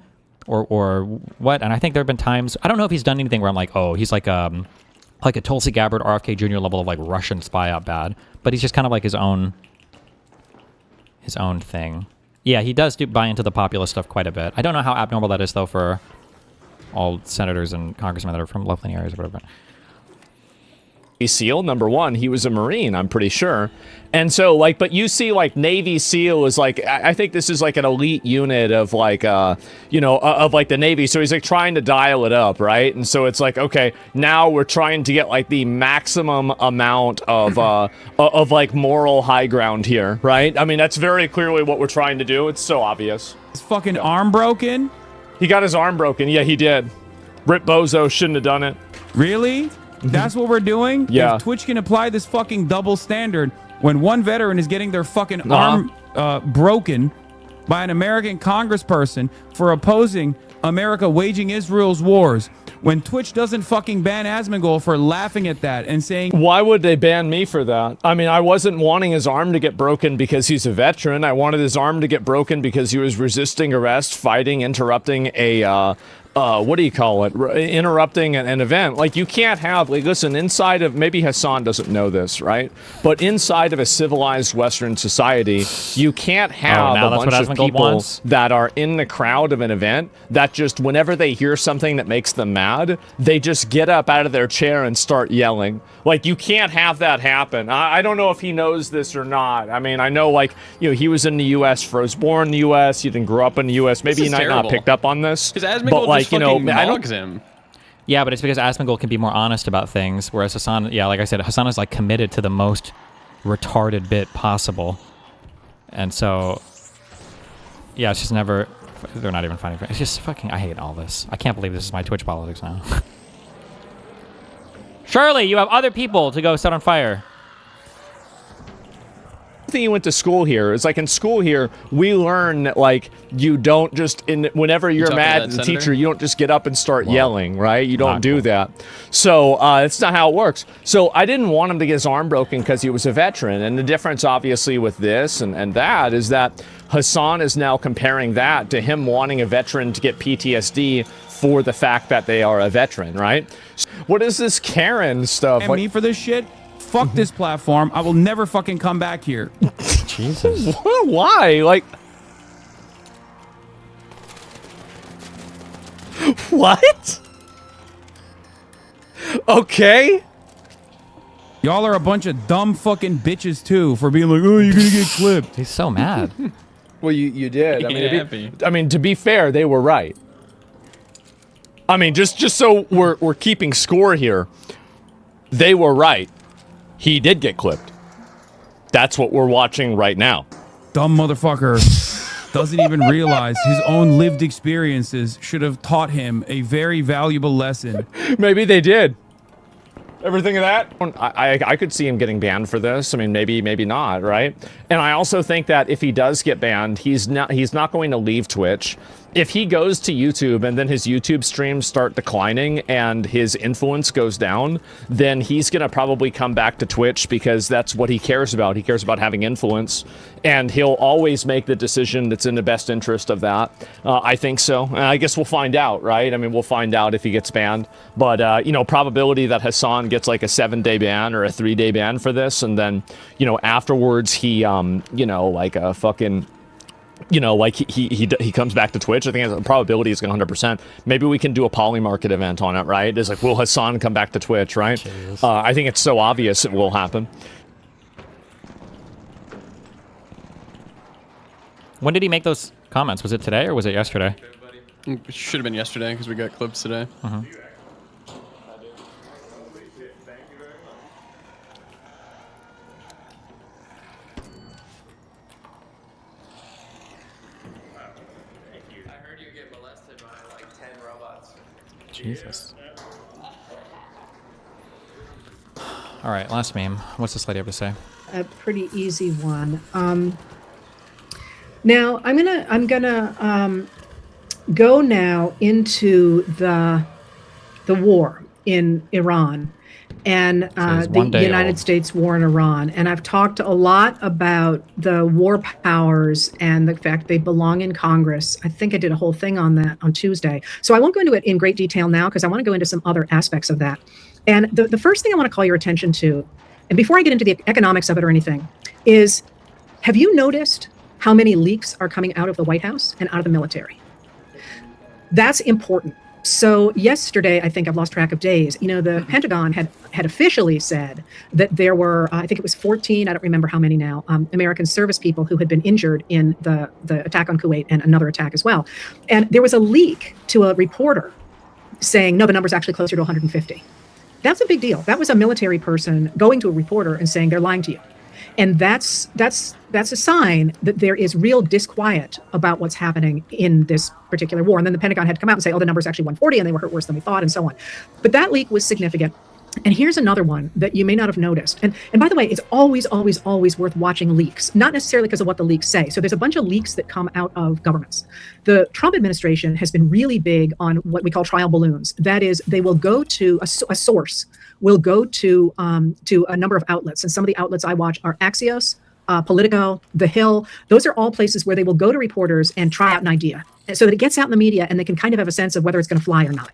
or what. And I think there have been times, I don't know if he's done anything where I'm like, oh, he's like a Tulsi Gabbard, RFK Jr. level of like Russian spy out bad. But he's just kind of like his own thing. Yeah, he does buy into the populist stuff quite a bit. I don't know how abnormal that is, though, for all senators and congressmen that are from left-leaning areas or whatever. SEAL, number one, he was a Marine, I'm pretty sure. And so, like, but you see, like, Navy SEAL is, like, I think this is, like, an elite unit of, like, of, like, the Navy. So he's, like, trying to dial it up, right? And so it's like, okay, now we're trying to get, like, the maximum amount of, like, moral high ground here, right? I mean, that's very clearly what we're trying to do. It's so obvious. his fucking arm broken. He got his arm broken. Yeah, he did. Rip Bozo shouldn't have done it. Really? That's what we're doing? Yeah. If Twitch can apply this fucking double standard when one veteran is getting their fucking arm broken by an American congressperson for opposing America waging Israel's wars, when Twitch doesn't fucking ban Asmongold for laughing at that and saying... Why would they ban me for that? I mean, I wasn't wanting his arm to get broken because he's a veteran. I wanted his arm to get broken because he was resisting arrest, fighting, interrupting a... what do you call it? Interrupting an event. Like, you can't have, like, listen, inside of, maybe Hassan doesn't know this, right? But inside of a civilized Western society, you can't have a bunch of people that are in the crowd of an event that just, whenever they hear something that makes them mad, they just get up out of their chair and start yelling. Like, you can't have that happen. I don't know if he knows this or not. I mean, I know, like, you know, he was in the U.S., was born in the U.S., he didn't grow up in the U.S. Maybe he might not have picked up on this. Because Asmongold just fucking mogs him. Yeah, but it's because Asmongold can be more honest about things, whereas Hassan, yeah, like I said, Hassan is like committed to the most retarded bit possible. And so, yeah, it's just never, they're not even funny. It's just fucking, I hate all this. I can't believe this is my Twitch politics now. Surely you have other people to go set on fire. Thing you went to school here is like in school here we learn that like you don't just whenever you're mad at the teacher you don't just get up and start yelling, right? You don't do that. So it's not how it works. So I didn't want him to get his arm broken because he was a veteran, and the difference obviously with this and that is that Hassan is now comparing that to him wanting a veteran to get PTSD for the fact that they are a veteran, right? What is this Karen stuff? And me for this shit? Fuck this platform. I will never fucking come back here. Jesus. Why? Like, what? Okay. Y'all are a bunch of dumb fucking bitches too for being like, oh, you're gonna get clipped. He's so mad. Well, you did. I mean, to be fair, they were right. I mean, just so we're keeping score here, they were right. He did get clipped. That's what we're watching right now. Dumb motherfucker doesn't even realize his own lived experiences should have taught him a very valuable lesson. Maybe they did. Ever think of that? I could see him getting banned for this. I mean, maybe not, right? And I also think that if he does get banned, he's not going to leave Twitch. If he goes to YouTube and then his YouTube streams start declining and his influence goes down, then he's going to probably come back to Twitch because that's what he cares about. He cares about having influence, and he'll always make the decision that's in the best interest of that. I think so. I guess we'll find out, right? I mean, we'll find out if he gets banned. But, you know, probability that Hassan gets like a 7-day ban or a 3-day ban for this, and then, you know, afterwards he, you know, like a fucking... You know, like he comes back to Twitch. I think the probability is going to 100%. Maybe we can do a Polymarket event on it, right? It's like, will Hassan come back to Twitch, right? I think it's so obvious it will happen. When did he make those comments? Was it today or was it yesterday? It should have been yesterday because we got clips today. Jesus. All right, last meme. What's this lady have to say? A pretty easy one. Now I'm gonna go now into the war in Iran and the United States war in Iran. And I've talked a lot about the war powers and the fact they belong in Congress. I think I did a whole thing on that on Tuesday. So I won't go into it in great detail now because I want to go into some other aspects of that. And the first thing I want to call your attention to, and before I get into the economics of it or anything, is have you noticed how many leaks are coming out of the White House and out of the military? That's important. So yesterday, I think I've lost track of days, you know, the Pentagon had officially said that there were, I think it was 14, I don't remember how many now, American service people who had been injured in the attack on Kuwait and another attack as well. And there was a leak to a reporter saying, no, the number's actually closer to 150. That's a big deal. That was a military person going to a reporter and saying they're lying to you. And that's a sign that there is real disquiet about what's happening in this particular war. And then the Pentagon had to come out and say, oh, the number's actually 140 and they were hurt worse than we thought and so on. But that leak was significant. And here's another one that you may not have noticed. And by the way, it's always worth watching leaks, not necessarily because of what the leaks say. So there's a bunch of leaks that come out of governments. The Trump administration has been really big on what we call trial balloons. That is, they will go to a source, will go to a number of outlets. And some of the outlets I watch are Axios, Politico, The Hill. Those are all places where they will go to reporters and try out an idea so that it gets out in the media and they can kind of have a sense of whether it's going to fly or not.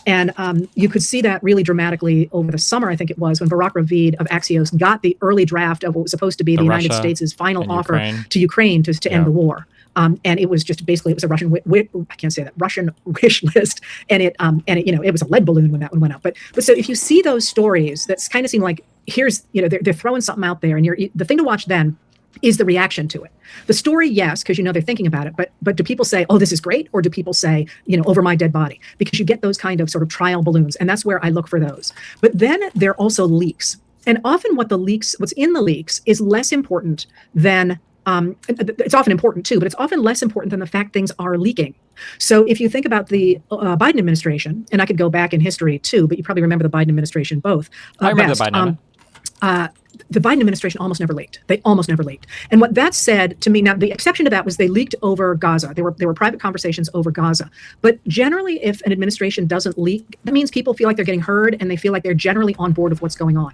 And you could see that really dramatically over the summer, I think it was, when Barack Ravid of Axios got the early draft of what was supposed to be the United States' final offer to Ukraine to end the war. And it was just basically, it was a Russian, I can't say that, Russian wish list. And it you know, it was a lead balloon when that one went up. But so if you see those stories, that's kind of seem like, here's, you know, they're throwing something out there, and the thing to watch then is the reaction to it. The story, yes, because they're thinking about it, but do people say, oh, this is great? Or do people say, over my dead body? Because you get those kind of sort of trial balloons, and that's where I look for those. But then there are also leaks. And often what's in the leaks is less important than, it's often important too, but it's often less important than the fact things are leaking. So if you think about the Biden administration, and I could go back in history too, but you probably remember the Biden administration both. I remember the Biden the Biden administration almost never leaked. They almost never leaked. And what that said to me, now the exception to that was they leaked over Gaza. There were private conversations over Gaza. But generally, if an administration doesn't leak, that means people feel like they're getting heard and they feel like they're generally on board with what's going on.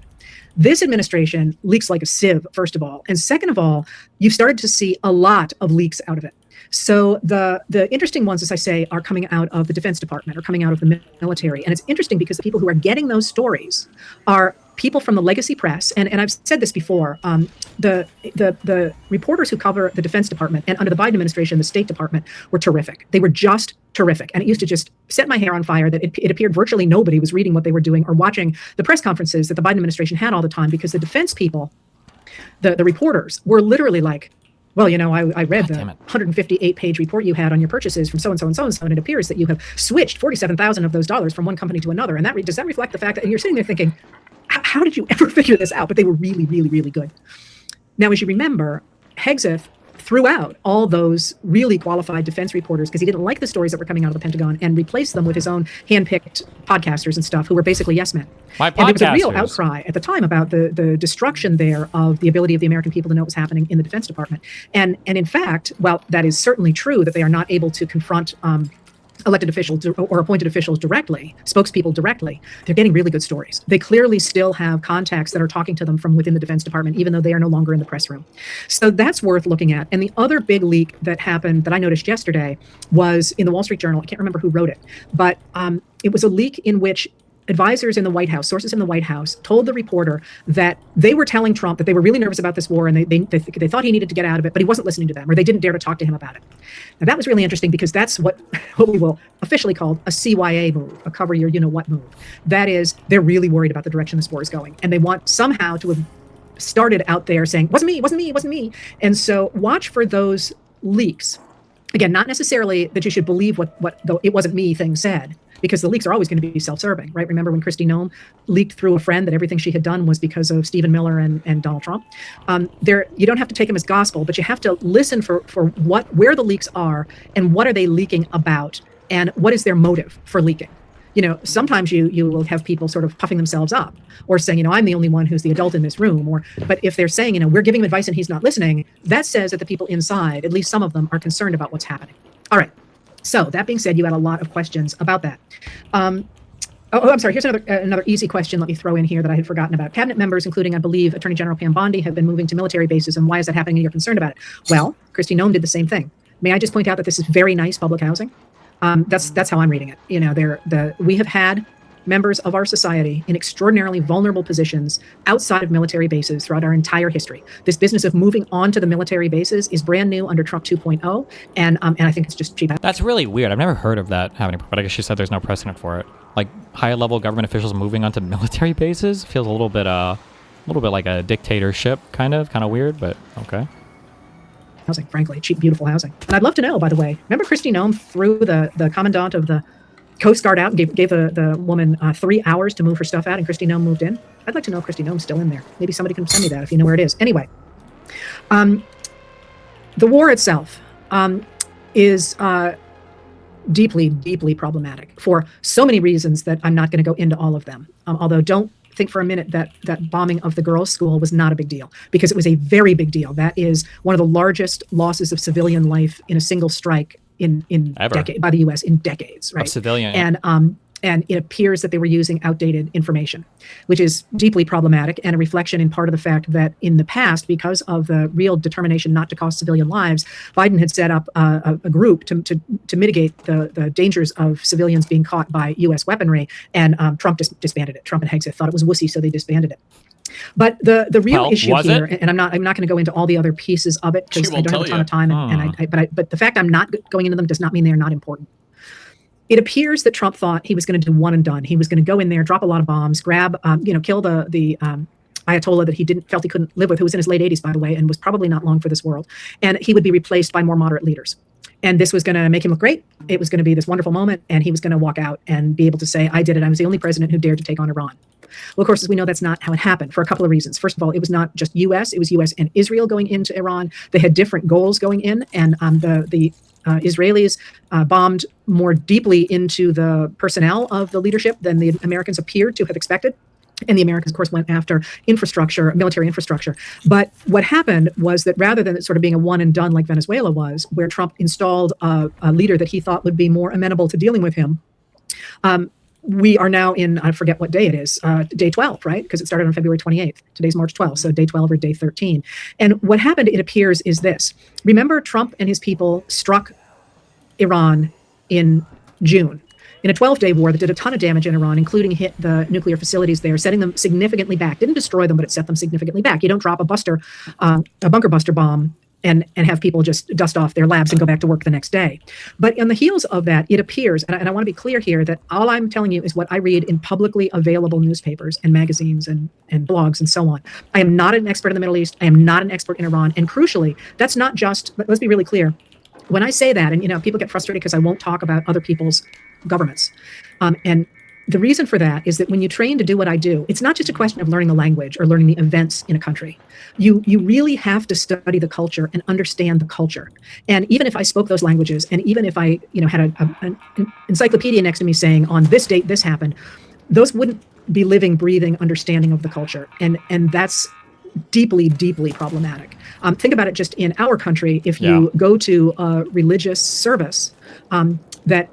This administration leaks like a sieve, first of all. And second of all, you've started to see a lot of leaks out of it. So the interesting ones, as I say, are coming out of the Defense Department or coming out of the military. And it's interesting because the people who are getting those stories are people from the legacy press. And I've said this before, the reporters who cover the Defense Department and under the Biden administration, the State Department were terrific. They were just terrific. And it used to just set my hair on fire that it appeared virtually nobody was reading what they were doing or watching the press conferences that the Biden administration had all the time, because the defense people, the reporters, were literally like, well, I read the 158-page report you had on your purchases from so-and-so and so-and-so, and it appears that you have switched $47,000 of those dollars from one company to another. And does that reflect the fact that, and you're sitting there thinking, how did you ever figure this out? But they were really, really, really good. Now, as you remember, Hegseth threw out all those really qualified defense reporters because he didn't like the stories that were coming out of the Pentagon and replaced them with his own handpicked podcasters and stuff who were basically yes men. And there was a real outcry at the time about the destruction there of the ability of the American people to know what was happening in the Defense Department. And in fact, while that is certainly true that they are not able to confront elected officials or appointed officials directly, spokespeople directly, they're getting really good stories. They clearly still have contacts that are talking to them from within the Defense Department, even though they are no longer in the press room. So that's worth looking at. And the other big leak that happened that I noticed yesterday was in the Wall Street Journal. I can't remember who wrote it, but it was a leak in which advisors in the White House, sources in the White House, told the reporter that they were telling Trump that they were really nervous about this war and they thought he needed to get out of it, but he wasn't listening to them, or they didn't dare to talk to him about it. Now that was really interesting because that's what we will officially call a CYA move, a cover your you-know-what move. That is, they're really worried about the direction this war is going, and they want somehow to have started out there saying, wasn't me. And so watch for those leaks. Again, not necessarily that you should believe what the "it wasn't me" thing said, because the leaks are always going to be self-serving, right? Remember when Kristi Noem leaked through a friend that everything she had done was because of Stephen Miller and Donald Trump? You don't have to take them as gospel, but you have to listen for where the leaks are and what are they leaking about and what is their motive for leaking. Sometimes you will have people sort of puffing themselves up or saying, I'm the only one who's the adult in this room. But if they're saying, we're giving him advice and he's not listening, that says that the people inside, at least some of them, are concerned about what's happening. All right. So that being said, you had a lot of questions about that. I'm sorry. Here's another easy question. Let me throw in here that I had forgotten about. Cabinet members, including, I believe, Attorney General Pam Bondi, have been moving to military bases. And why is that happening? And you're concerned about it. Well, Kristi Noem did the same thing. May I just point out that this is very nice public housing? That's how I'm reading it. We have had members of our society in extraordinarily vulnerable positions outside of military bases throughout our entire history. This business of moving on to the military bases is brand new under Trump 2.0, and I think it's just cheap. That's really weird. I've never heard of that happening, but I guess she said there's no precedent for it. Like high-level government officials moving onto military bases feels a little bit like a dictatorship, kind of weird, but okay. Housing, frankly, cheap, beautiful housing. And I'd love to know, by the way, remember Kristi Noem threw the commandant of the Coast Guard out and gave the woman 3 hours to move her stuff out, and Kristi Noem moved in? I'd like to know if Kristi Noem's still in there. Maybe somebody can send me that if you know where it is. Anyway, the war itself is deeply, deeply problematic for so many reasons that I'm not going to go into all of them. Although don't think for a minute that bombing of the girls' school was not a big deal, because it was a very big deal. That is one of the largest losses of civilian life in a single strike by the U.S. in decades, right? Of civilian. And it appears that they were using outdated information, which is deeply problematic and a reflection in part of the fact that in the past, because of the real determination not to cost civilian lives, Biden had set up a group to mitigate the dangers of civilians being caught by U.S. weaponry, and Trump disbanded it. Trump and Hegseth thought it was wussy, so they disbanded it. But the real issue here, and I'm not going to go into all the other pieces of it because I don't have a ton of time, but the fact I'm not going into them does not mean they're not important. It appears that Trump thought he was going to do one and done. He was going to go in there, drop a lot of bombs, grab, kill the Ayatollah that he felt he couldn't live with, who was in his late 80s, by the way, and was probably not long for this world. And he would be replaced by more moderate leaders. And this was going to make him look great. It was going to be this wonderful moment, and he was going to walk out and be able to say, I did it. I was the only president who dared to take on Iran. Well, of course, as we know, that's not how it happened for a couple of reasons. First of all, it was not just U.S. It was U.S. and Israel going into Iran. They had different goals going in, and the Israelis bombed more deeply into the personnel of the leadership than the Americans appeared to have expected. And the Americans, of course, went after infrastructure, military infrastructure. But what happened was that rather than it sort of being a one and done like Venezuela was, where Trump installed a leader that he thought would be more amenable to dealing with him, we are now in, I forget what day it is, day 12, right? Because it started on February 28th. Today's March 12th, so day 12 or day 13. And what happened, it appears, is this. Remember, Trump and his people struck Iran in June in a 12-day war that did a ton of damage in Iran, including hit the nuclear facilities there, setting them significantly back. Didn't destroy them, but it set them significantly back. You don't drop a bunker buster bomb and have people just dust off their labs and go back to work the next day. But on the heels of that, it appears, and I want to be clear here, that all I'm telling you is what I read in publicly available newspapers and magazines and blogs and so on. I am not an expert in the Middle East. I am not an expert in Iran. And crucially, that's not just, let's be really clear. When I say that, and people get frustrated because I won't talk about other people's governments. And the reason for that is that when you train to do what I do, it's not just a question of learning the language or learning the events in a country. You really have to study the culture and understand the culture. And even if I spoke those languages, and even if I had an encyclopedia next to me saying on this date this happened, those wouldn't be living, breathing understanding of the culture. And that's deeply, deeply problematic. Think about it just in our country. If you go to a religious service that,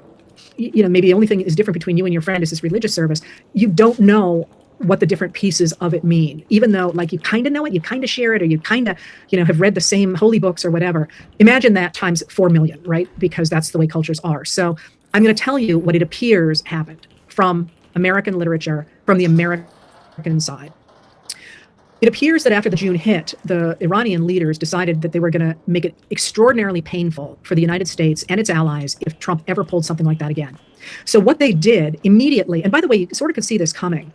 maybe the only thing is different between you and your friend is this religious service, you don't know what the different pieces of it mean, even though you kind of know it, you kind of share it, or you kind of, have read the same holy books or whatever. Imagine that times 4 million, right? Because that's the way cultures are. So I'm going to tell you what it appears happened from American literature, from the American side. It appears that after the June hit, the Iranian leaders decided that they were going to make it extraordinarily painful for the United States and its allies if Trump ever pulled something like that again. So what they did immediately, and by the way, you sort of could see this coming,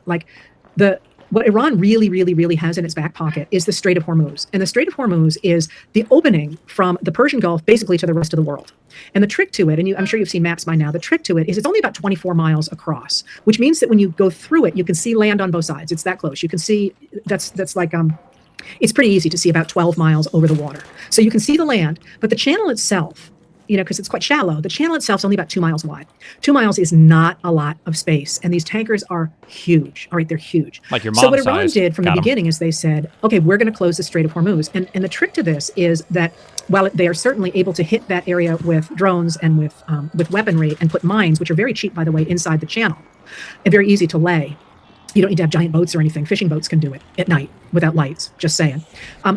what Iran really, really, really has in its back pocket is the Strait of Hormuz. And the Strait of Hormuz is the opening from the Persian Gulf basically to the rest of the world. And the trick to it, and I'm sure you've seen maps by now, the trick to it is it's only about 24 miles across, which means that when you go through it, you can see land on both sides. It's that close. You can see, it's pretty easy to see about 12 miles over the water. So you can see the land, but the channel itself, because it's quite shallow, the channel itself is only about 2 miles wide. 2 miles is not a lot of space. And these tankers are huge. All right, they're huge. Like your mom's So what Iran size. did from the beginning is they said, okay, we're going to close the Strait of Hormuz. And the trick to this is that while they are certainly able to hit that area with drones and with weaponry and put mines, which are very cheap, by the way, inside the channel, and very easy to lay. You don't need to have giant boats or anything. Fishing boats can do it at night without lights, just saying.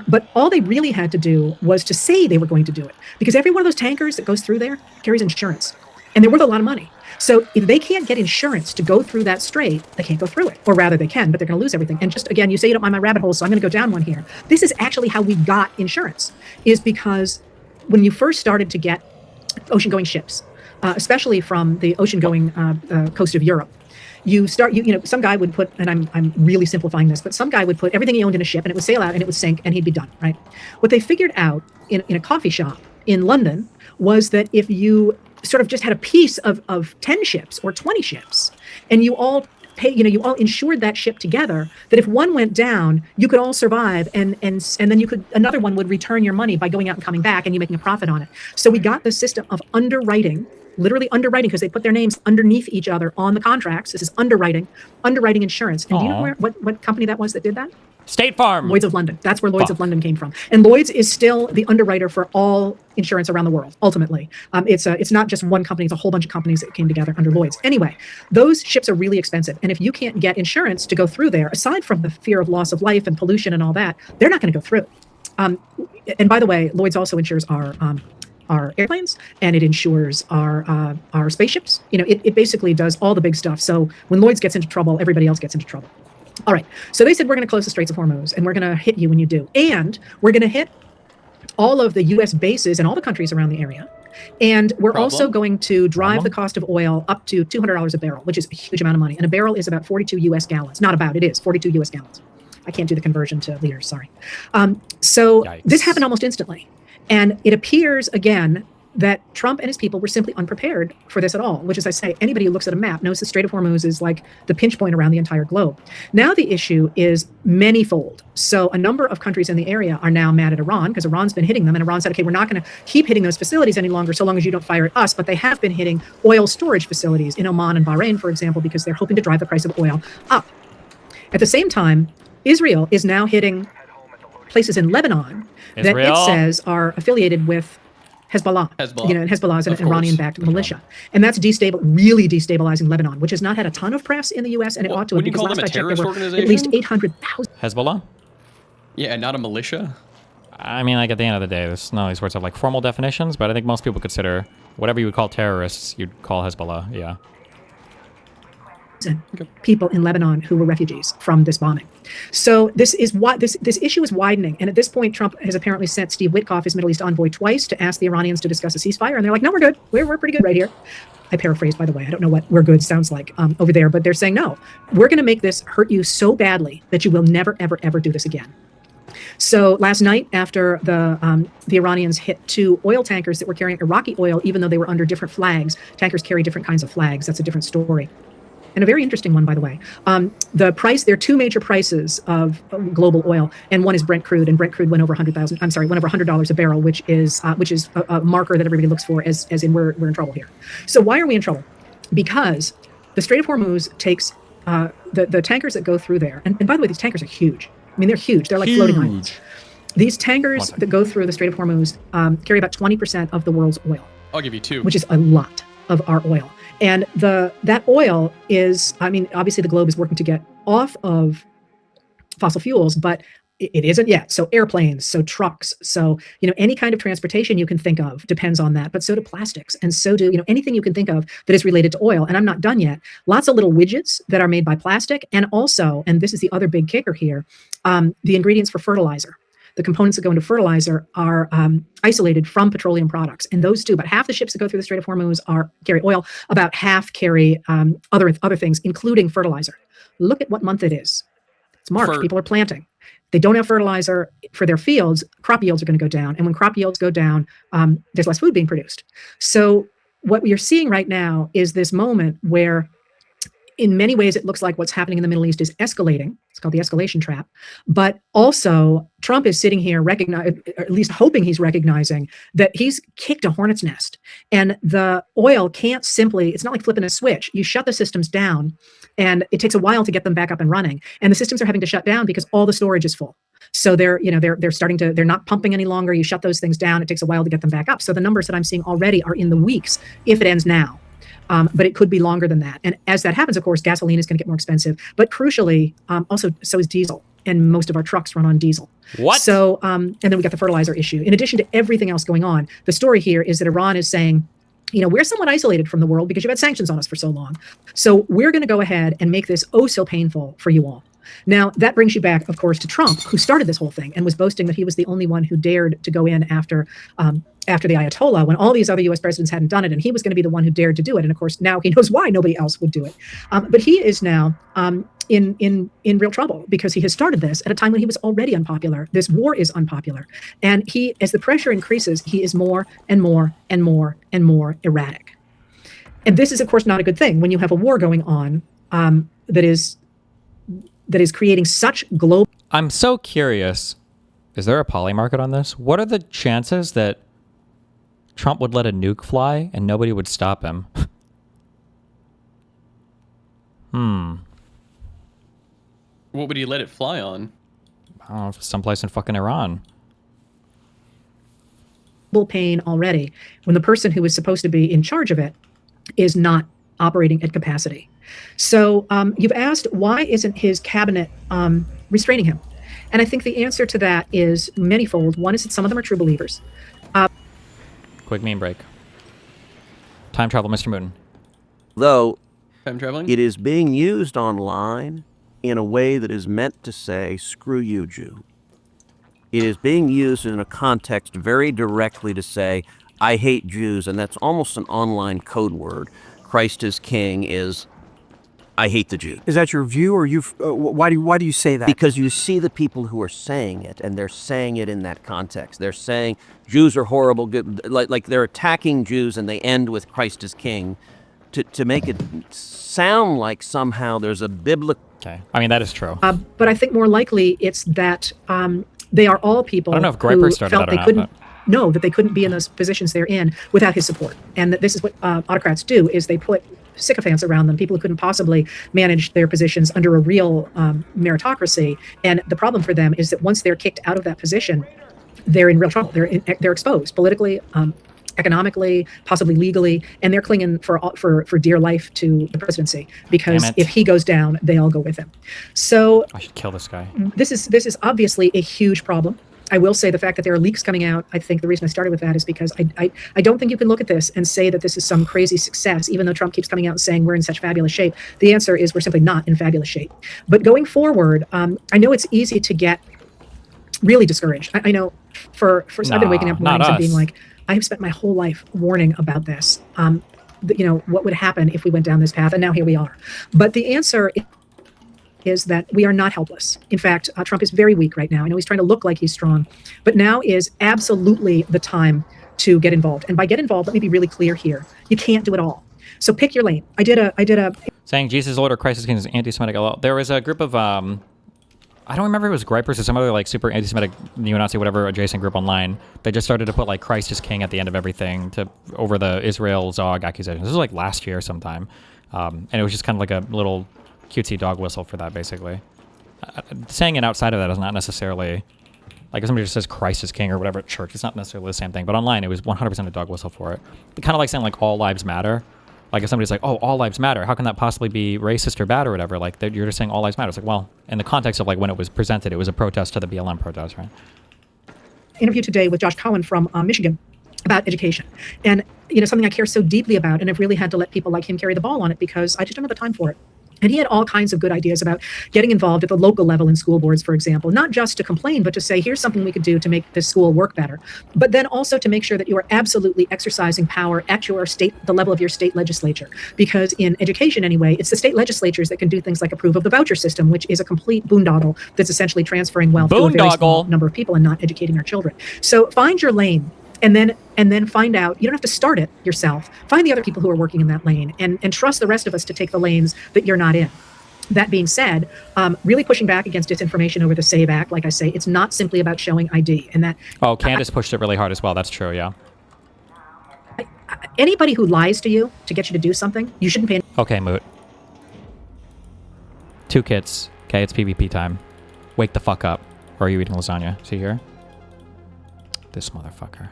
But all they really had to do was to say they were going to do it, because every one of those tankers that goes through there carries insurance, and they're worth a lot of money. So if they can't get insurance to go through that strait, they can't go through it. Or rather, they can, but they're going to lose everything. And just again, you say you don't mind my rabbit hole, so I'm going to go down one here. This is actually how we got insurance, is because when you first started to get ocean-going ships, especially from the ocean-going coast of Europe, some guy would put, and I'm really simplifying this, but some guy would put everything he owned in a ship, and it would sail out and it would sink and he'd be done, right? What they figured out in a coffee shop in London was that if you sort of just had a piece of 10 ships or 20 ships, and you all you all insured that ship together, that if one went down, you could all survive, and then another one would return your money by going out and coming back, and you making a profit on it. So we got this system of underwriting, literally underwriting, because they put their names underneath each other on the contracts. This is underwriting insurance. And do you know what company that was that did that? State Farm. Lloyd's of London. That's where Lloyd's of London came from. And Lloyd's is still the underwriter for all insurance around the world, ultimately. It's not just one company, it's a whole bunch of companies that came together under Lloyd's. Anyway, those ships are really expensive. And if you can't get insurance to go through there, aside from the fear of loss of life and pollution and all that, they're not going to go through. And by the way, Lloyd's also insures our airplanes, and it insures our spaceships. It basically does all the big stuff. So when Lloyd's gets into trouble, everybody else gets into trouble. All right. So they said, we're going to close the Straits of Hormuz, and we're going to hit you when you do. And we're going to hit all of the U.S. bases in all the countries around the area. And we're also going to drive the cost of oil up to $200 a barrel, which is a huge amount of money. And a barrel is about 42 U.S. gallons. Not about, it is 42 U.S. gallons. I can't do the conversion to liters, sorry. So Yikes. this happened almost instantly. And it appears, again, that Trump and his people were simply unprepared for this at all, which, as I say, anybody who looks at a map knows the Strait of Hormuz is like the pinch point around the entire globe. Now the issue is manyfold. So a number of countries in the area are now mad at Iran because Iran's been hitting them, and Iran said, okay, we're not going to keep hitting those facilities any longer so long as you don't fire at us, but they have been hitting oil storage facilities in Oman and Bahrain, for example, because they're hoping to drive the price of oil up. At the same time, Israel is now hitting places in Lebanon that it says are affiliated with Hezbollah. And Hezbollah is an Iranian-backed militia. And that's really destabilizing Lebanon, which has not had a ton of press in the U.S., and it ought to have, because last I checked, there were at least 800,000. Hezbollah? Yeah, and not a militia? I mean, like, at the end of the day, there's no these sorts of, like, formal definitions, but I think most people consider whatever you would call terrorists, you'd call Hezbollah, yeah. People in Lebanon who were refugees from this bombing. So this is what this issue is widening. And at this point, Trump has apparently sent Steve Witkoff, his Middle East envoy, twice to ask the Iranians to discuss a ceasefire. And they're like, no, we're good. We're pretty good right here. I paraphrase, by the way. I don't know what we're good sounds like over there, but they're saying, no, we're going to make this hurt you so badly that you will never, ever, ever do this again. So last night, after the Iranians hit 2 oil tankers that were carrying Iraqi oil, even though they were under different flags, tankers carry different kinds of flags. That's a different story. And a very interesting one, by the way. The price, there are 2 major prices of global oil, and one is Brent crude, and Brent crude went over $100 a barrel, which is a marker that everybody looks for as in we're in trouble here. So why are we in trouble? Because the Strait of Hormuz takes the tankers that go through there, and by the way, these tankers are huge. I mean, they're huge. They're like floating islands. These tankers that go through the Strait of Hormuz carry about 20% of the world's oil. I'll give you 2. Which is a lot of our oil. And that oil is, I mean, obviously the globe is working to get off of fossil fuels, but it isn't yet. So airplanes, so trucks, so, any kind of transportation you can think of depends on that, but so do plastics. And so do, anything you can think of that is related to oil. And I'm not done yet. Lots of little widgets that are made by plastic. And also, and this is the other big kicker here, the ingredients for fertilizer. The components that go into fertilizer are isolated from petroleum products. And those do. About half the ships that go through the Strait of Hormuz carry oil. About half carry other things, including fertilizer. Look at what month it is. It's March. People are planting. They don't have fertilizer for their fields. Crop yields are going to go down. And when crop yields go down, there's less food being produced. So what we are seeing right now is this moment where, in many ways, it looks like what's happening in the Middle East is escalating. It's called the escalation trap. But also, Trump is sitting here, at least hoping he's recognizing that he's kicked a hornet's nest. And the oil can't simply, it's not like flipping a switch. You shut the systems down, and it takes a while to get them back up and running. And the systems are having to shut down because all the storage is full. So they're not pumping any longer. You shut those things down. It takes a while to get them back up. So the numbers that I'm seeing already are in the weeks if it ends now. But it could be longer than that. And as that happens, of course, gasoline is going to get more expensive. But crucially, also, so is diesel. And most of our trucks run on diesel. What? So, and then we got the fertilizer issue. In addition to everything else going on, the story here is that Iran is saying, we're somewhat isolated from the world because you've had sanctions on us for so long. So we're going to go ahead and make this oh so painful for you all. Now, that brings you back, of course, to Trump, who started this whole thing and was boasting that he was the only one who dared to go in after the Ayatollah, when all these other U.S. presidents hadn't done it, and he was going to be the one who dared to do it. And of course, now he knows why nobody else would do it. But he is now in real trouble because he has started this at a time when he was already unpopular. This war is unpopular, and he, as the pressure increases, he is more and more and more and more erratic. And this is, of course, not a good thing when you have a war going on that is creating such global. I'm so curious. Is there a poly market on this? What are the chances that Trump would let a nuke fly and nobody would stop him? What would he let it fly on? I don't know, someplace in fucking Iran. Pain already when the person who is supposed to be in charge of it is not operating at capacity. So you've asked, why isn't his cabinet restraining him? And I think the answer to that is manyfold. One is that some of them are true believers. Quick meme break. Time travel, Mr. Moon. Though time traveling, it is being used online in a way that is meant to say, screw you, Jew. It is being used in a context very directly to say, I hate Jews, and that's almost an online code word. Christ is king is I hate the Jews. Is that your view, or why do you say that? Because you see the people who are saying it, and they're saying it in that context. They're saying Jews are horrible, good, like they're attacking Jews, and they end with Christ is King, to make it sound like somehow there's a biblical. Okay, I mean that is true. But I think more likely it's that they are all people I don't know if who Griper started felt that or they not, couldn't know that they couldn't be in those positions they're in without his support, and that this is what autocrats do: is they put sycophants around them, people who couldn't possibly manage their positions under a real meritocracy. And the problem for them is that once they're kicked out of that position, they're in real trouble. They're exposed politically, economically, possibly legally, and they're clinging for dear life to the presidency, because if he goes down, they all go with him. So I should kill this guy. This is obviously a huge problem. I will say the fact that there are leaks coming out, I think the reason I started with that is because I don't think you can look at this and say that this is some crazy success, even though Trump keeps coming out and saying we're in such fabulous shape. The answer is we're simply not in fabulous shape. But going forward, I know it's easy to get really discouraged. I know I've been waking up mornings and being like, I have spent my whole life warning about this. What would happen if we went down this path? And now here we are. But the answer is that we are not helpless. In fact, Trump is very weak right now. I know he's trying to look like he's strong, but now is absolutely the time to get involved. And by get involved, let me be really clear here. You can't do it all. So pick your lane. I did a saying Jesus Lord or Christ is King is anti-Semitic. There was a group of I don't remember if it was Gripers or some other like super anti-Semitic, neo-Nazi, whatever adjacent group online. They just started to put like Christ is King at the end of everything over the Israel Zog accusations. This was like last year sometime, and it was just kind of like a little cutesy dog whistle for that, basically. Saying it outside of that is not necessarily like if somebody just says Christ is King or whatever at church. It's not necessarily the same thing. But online, it was 100% a dog whistle for it. Kind of like saying like all lives matter. Like if somebody's like, oh, all lives matter, how can that possibly be racist or bad or whatever? Like you're just saying all lives matter. It's like, well, in the context of like when it was presented, it was a protest to the BLM protest, right? Interview today with Josh Cohen from Michigan about education. And something I care so deeply about, and I've really had to let people like him carry the ball on it because I just don't have the time for it. And he had all kinds of good ideas about getting involved at the local level in school boards, for example, not just to complain, but to say, here's something we could do to make this school work better. But then also to make sure that you are absolutely exercising power at your state, the level of your state legislature. Because in education anyway, it's the state legislatures that can do things like approve of the voucher system, which is a complete boondoggle that's essentially transferring wealth to a very small number of people and not educating our children. So find your lane. And then find out, you don't have to start it yourself. Find the other people who are working in that lane and trust the rest of us to take the lanes that you're not in. That being said, really pushing back against disinformation over the SAVE Act. Like I say, it's not simply about showing ID. And that. Oh, Candace pushed it really hard as well. That's true, yeah. Anybody who lies to you to get you to do something, you shouldn't pay. Okay, Moot. 2 kids. Okay, it's PvP time. Wake the fuck up. Or are you eating lasagna? See here? This motherfucker.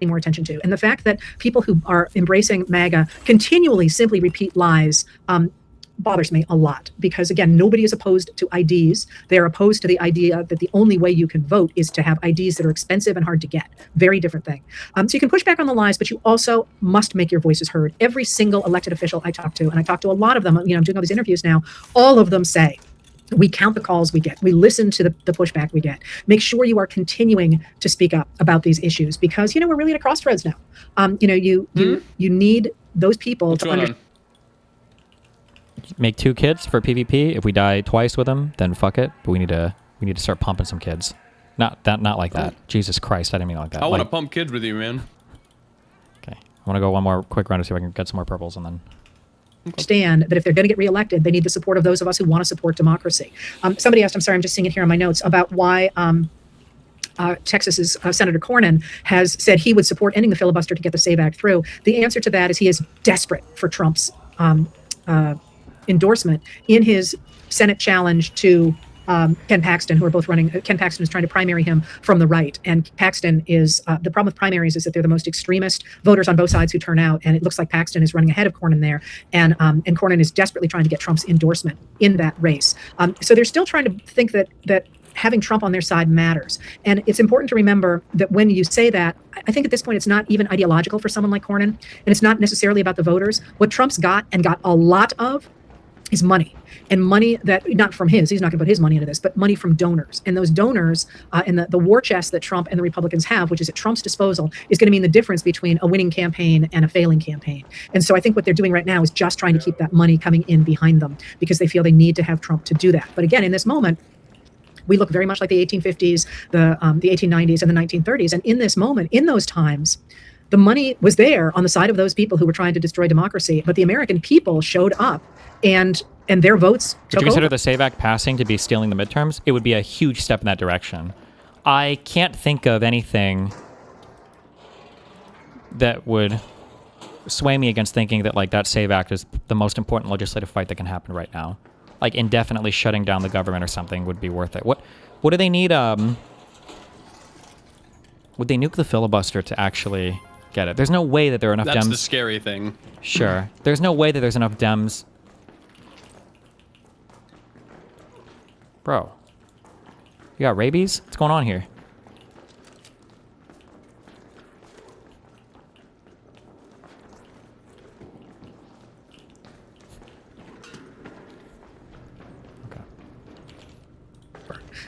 More attention to. And the fact that people who are embracing MAGA continually simply repeat lies bothers me a lot, because again, nobody is opposed to IDs. They're opposed to the idea that the only way you can vote is to have IDs that are expensive and hard to get. Very different thing. So you can push back on the lies, but you also must make your voices heard. Every single elected official I talk to, and I talk to a lot of them, I'm doing all these interviews now, all of them say, we count the calls we get. We listen to the pushback we get. Make sure you are continuing to speak up about these issues, because we're really at a crossroads now. You need those people to understand. Make 2 kids for PvP. If we die twice with them, then fuck it. But we need to start pumping some kids. Not like that. Jesus Christ, I didn't mean like that. I want to pump kids with you, man. Okay, I want to go one more quick round to see if I can get some more purples, and then. Understand that if they're going to get reelected, they need the support of those of us who want to support democracy. Somebody asked, I'm sorry, I'm just seeing it here in my notes, about why Texas's Senator Cornyn has said he would support ending the filibuster to get the SAVE Act through. The answer to that is he is desperate for Trump's endorsement in his Senate challenge to Ken Paxton, who are both running. Ken Paxton is trying to primary him from the right. And Paxton is, the problem with primaries is that they're the most extremist voters on both sides who turn out. And it looks like Paxton is running ahead of Cornyn there. And Cornyn is desperately trying to get Trump's endorsement in that race. So they're still trying to think that having Trump on their side matters. And it's important to remember that when you say that, I think at this point it's not even ideological for someone like Cornyn. And it's not necessarily about the voters. What Trump's got, and got a lot of, is money, and money that not from he's not going to put his money into this, but money from donors. And those donors and the war chest that Trump and the Republicans have, which is at Trump's disposal, is going to mean the difference between a winning campaign and a failing campaign. And so I think what they're doing right now is just trying to keep that money coming in behind them because they feel they need to have Trump to do that. But again, in this moment, we look very much like the 1850s, the 1890s, and the 1930s. And in this moment, in those times, the money was there on the side of those people who were trying to destroy democracy, but the American people showed up and their votes took Would you consider over. the SAVE Act passing to be stealing the midterms? It would be a huge step in that direction. I can't think of anything that would sway me against thinking that like that SAVE Act is the most important legislative fight that can happen right now. Like indefinitely shutting down the government or something would be worth it. What do they need? Would they nuke the filibuster to actually get it? There's no way that there are enough Dems. That's the scary thing. Sure. There's no way that there's enough Dems. Bro. You got rabies? What's going on here?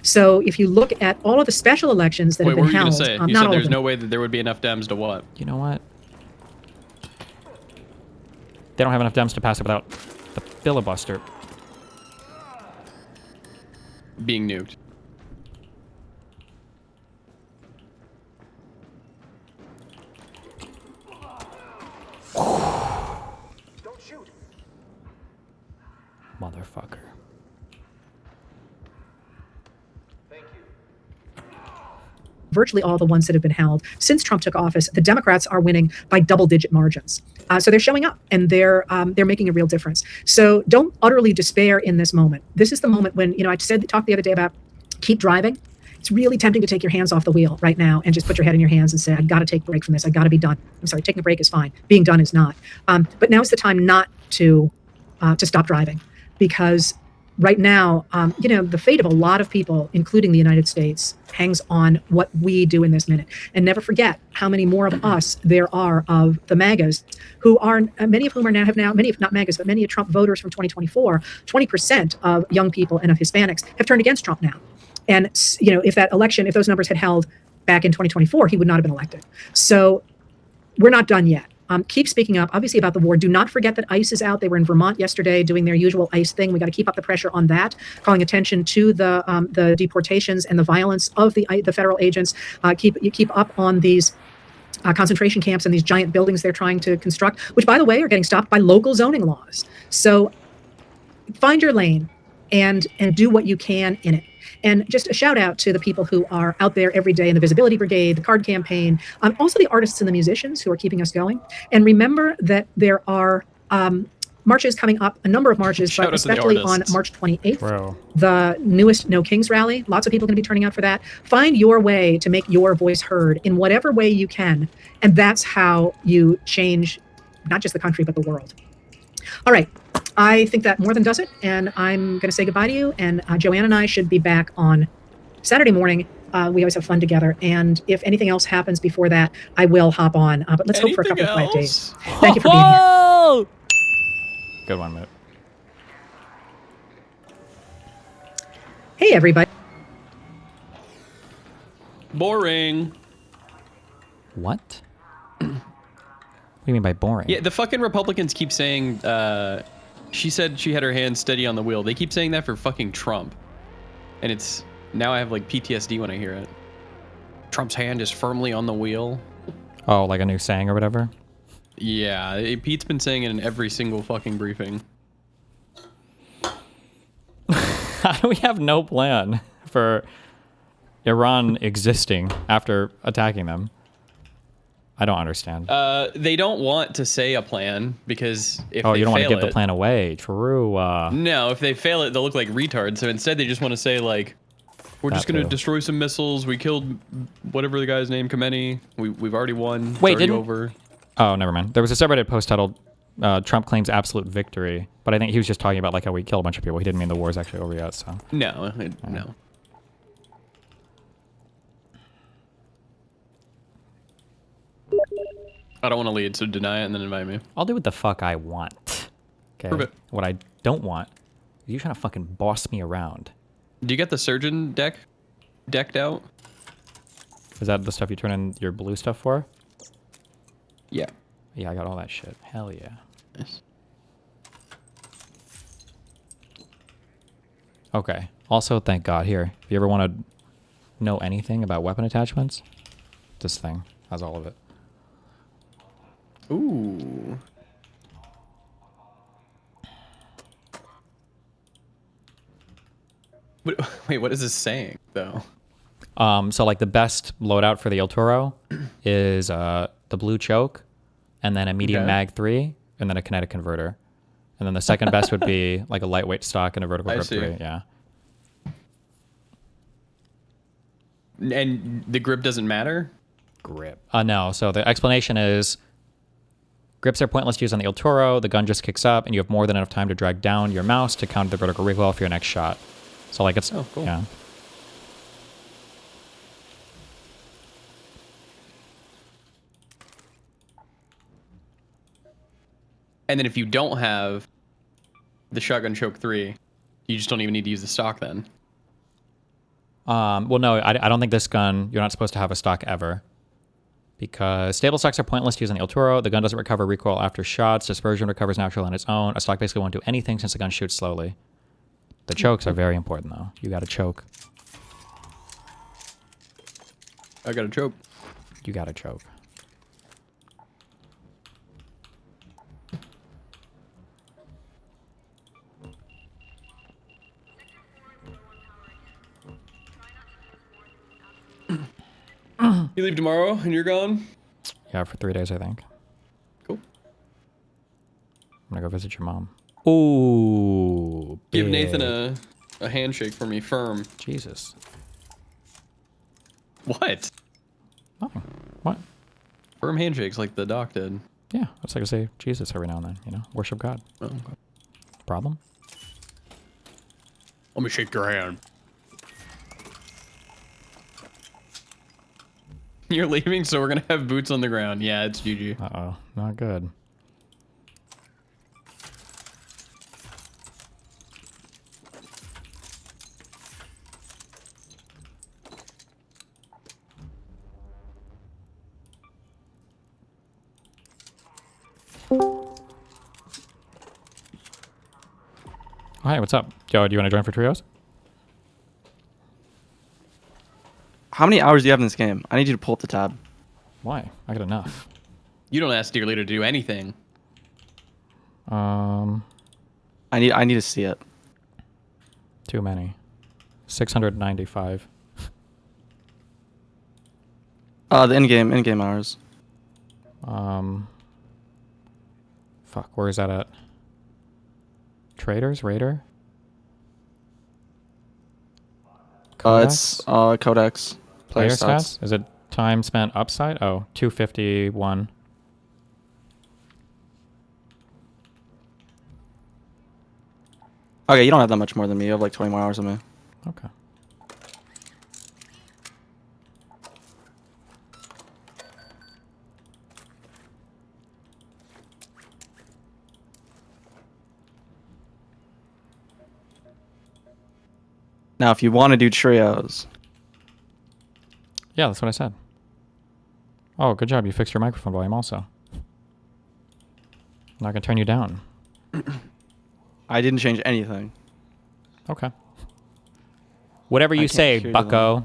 So if you look at all of the special elections that have been what were you held, gonna say? You not said all there's of them. no way that there would be enough Dems to what? You know what? They don't have enough Dems to pass it without the filibuster being nuked. Don't shoot. Motherfucker. Virtually all the ones that have been held since Trump took office, the Democrats are winning by double-digit margins. So they're showing up, and they're making a real difference. So don't utterly despair in this moment. This is the moment when, I talked the other day about keep driving. It's really tempting to take your hands off the wheel right now and just put your head in your hands and say, I've got to take a break from this. I've got to be done. I'm sorry, taking a break is fine. Being done is not. But now's the time not to stop driving, because right now, the fate of a lot of people, including the United States, hangs on what we do in this minute. And never forget how many more of us there are of the MAGAs, who are, many of whom are many, if not MAGAs, but many of Trump voters from 2024, 20% of young people and of Hispanics have turned against Trump now. And, if those numbers had held back in 2024, he would not have been elected. So we're not done yet. Keep speaking up, obviously, about the war. Do not forget that ICE is out. They were in Vermont yesterday doing their usual ICE thing. We got to keep up the pressure on that, calling attention to the deportations and the violence of the federal agents. Keep up on these concentration camps and these giant buildings they're trying to construct, which, by the way, are getting stopped by local zoning laws. So find your lane and do what you can in it. And just a shout out to the people who are out there every day in the Visibility Brigade, the Card Campaign, also the artists and the musicians who are keeping us going. And remember that there are marches coming up, a number of marches, but especially on March 28th, the newest No Kings rally. Lots of people are going to be turning out for that. Find your way to make your voice heard in whatever way you can. And that's how you change not just the country, but the world. All right. I think that more than does it, and I'm going to say goodbye to you. And Joanne and I should be back on Saturday morning. We always have fun together, and if anything else happens before that, I will hop on. But let's hope for a couple of quiet days. Thank you for being here. Good one, Moot. Hey, everybody. Boring. What? What do you mean by boring? Yeah, the fucking Republicans keep saying, she said she had her hand steady on the wheel. They keep saying that for fucking Trump. And now I have like PTSD when I hear it. Trump's hand is firmly on the wheel. Oh, like a new saying or whatever? Yeah, Pete's been saying it in every single fucking briefing. How do we have no plan for Iran existing after attacking them? I don't understand. They don't want to say a plan because if you they don't want to fail give the plan away. True. No, if they fail it, they'll look like retards. So instead, they just want to say like, we're just going to destroy some missiles. We killed whatever the guy's name, Khamenei. We've already won. Wait, it's already over. Oh, never mind. There was a subreddit post titled Trump claims absolute victory, but I think he was just talking about like how we kill a bunch of people. He didn't mean the war's actually over yet. So no, no. I don't want to lead, so deny it and then invite me. I'll do what the fuck I want. Okay. Prove it. What I don't want is you trying to fucking boss me around. Do you get the surgeon decked out? Is that the stuff you turn in your blue stuff for? Yeah. Yeah, I got all that shit. Hell yeah. Nice. Okay. Also, thank God. Here, if you ever want to know anything about weapon attachments, this thing has all of it. Ooh. Wait, what is this saying, though? So like the best loadout for the El Toro is the blue choke, and then a medium mag 3, and then a kinetic converter. And then the second best would be like a lightweight stock and a vertical grip 3. Yeah. And the grip doesn't matter? Grip. No. So the explanation is grips are pointless to use on the El Toro. The gun just kicks up, and you have more than enough time to drag down your mouse to counter the vertical recoil for your next shot. So like it's cool. Yeah. And then if you don't have the shotgun choke 3, you just don't even need to use the stock then. Well, no, I don't think this gun, you're not supposed to have a stock ever. Because stable stocks are pointless to use on the El Toro. The gun doesn't recover recoil after shots. Dispersion recovers naturally on its own. A stock basically won't do anything since the gun shoots slowly. The chokes are very important, though. You got to choke. I got to choke. You got to choke. You leave tomorrow and you're gone? Yeah, for 3 days, I think. Cool. I'm going to go visit your mom. Ooh. Give big. Nathan a handshake for me, firm. Jesus. What? Nothing. What? Firm handshakes like the doc did. Yeah, that's like I say Jesus every now and then, you know? Worship God. Oh, okay. Problem? Let me shake your hand. You're leaving, so we're gonna have boots on the ground. Yeah, it's GG. Uh-oh. Not good. Hi, what's up? Yo, do you want to join for trios? How many hours do you have in this game? I need you to pull up the tab. Why? I got enough. You don't ask your leader to do anything. I need to see it. Too many. 695. The in-game hours. Fuck, where is that at? Traders? Raider? It's Codex. Player stats? Is it time spent upside? Oh, 251. Okay, you don't have that much more than me. You have like 20 more hours than me. Okay. Now, if you want to do trios. Yeah, that's what I said. Oh, good job. You fixed your microphone volume also. I'm not going to turn you down. I didn't change anything. Okay. Whatever you say, bucko.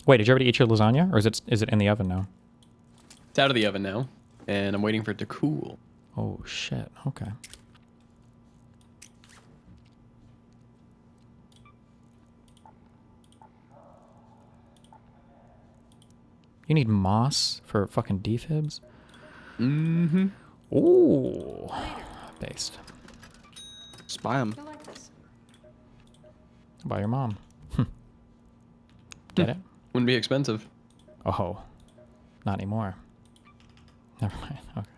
Wait, did you already eat your lasagna, or is it in the oven now? It's out of the oven now, and I'm waiting for it to cool. Oh shit. Okay. You need moss for fucking defibs? Mm-hmm. Ooh. Based. Spy him. By your mom. Get it? Wouldn't be expensive. Oh. Not anymore. Never mind. Okay.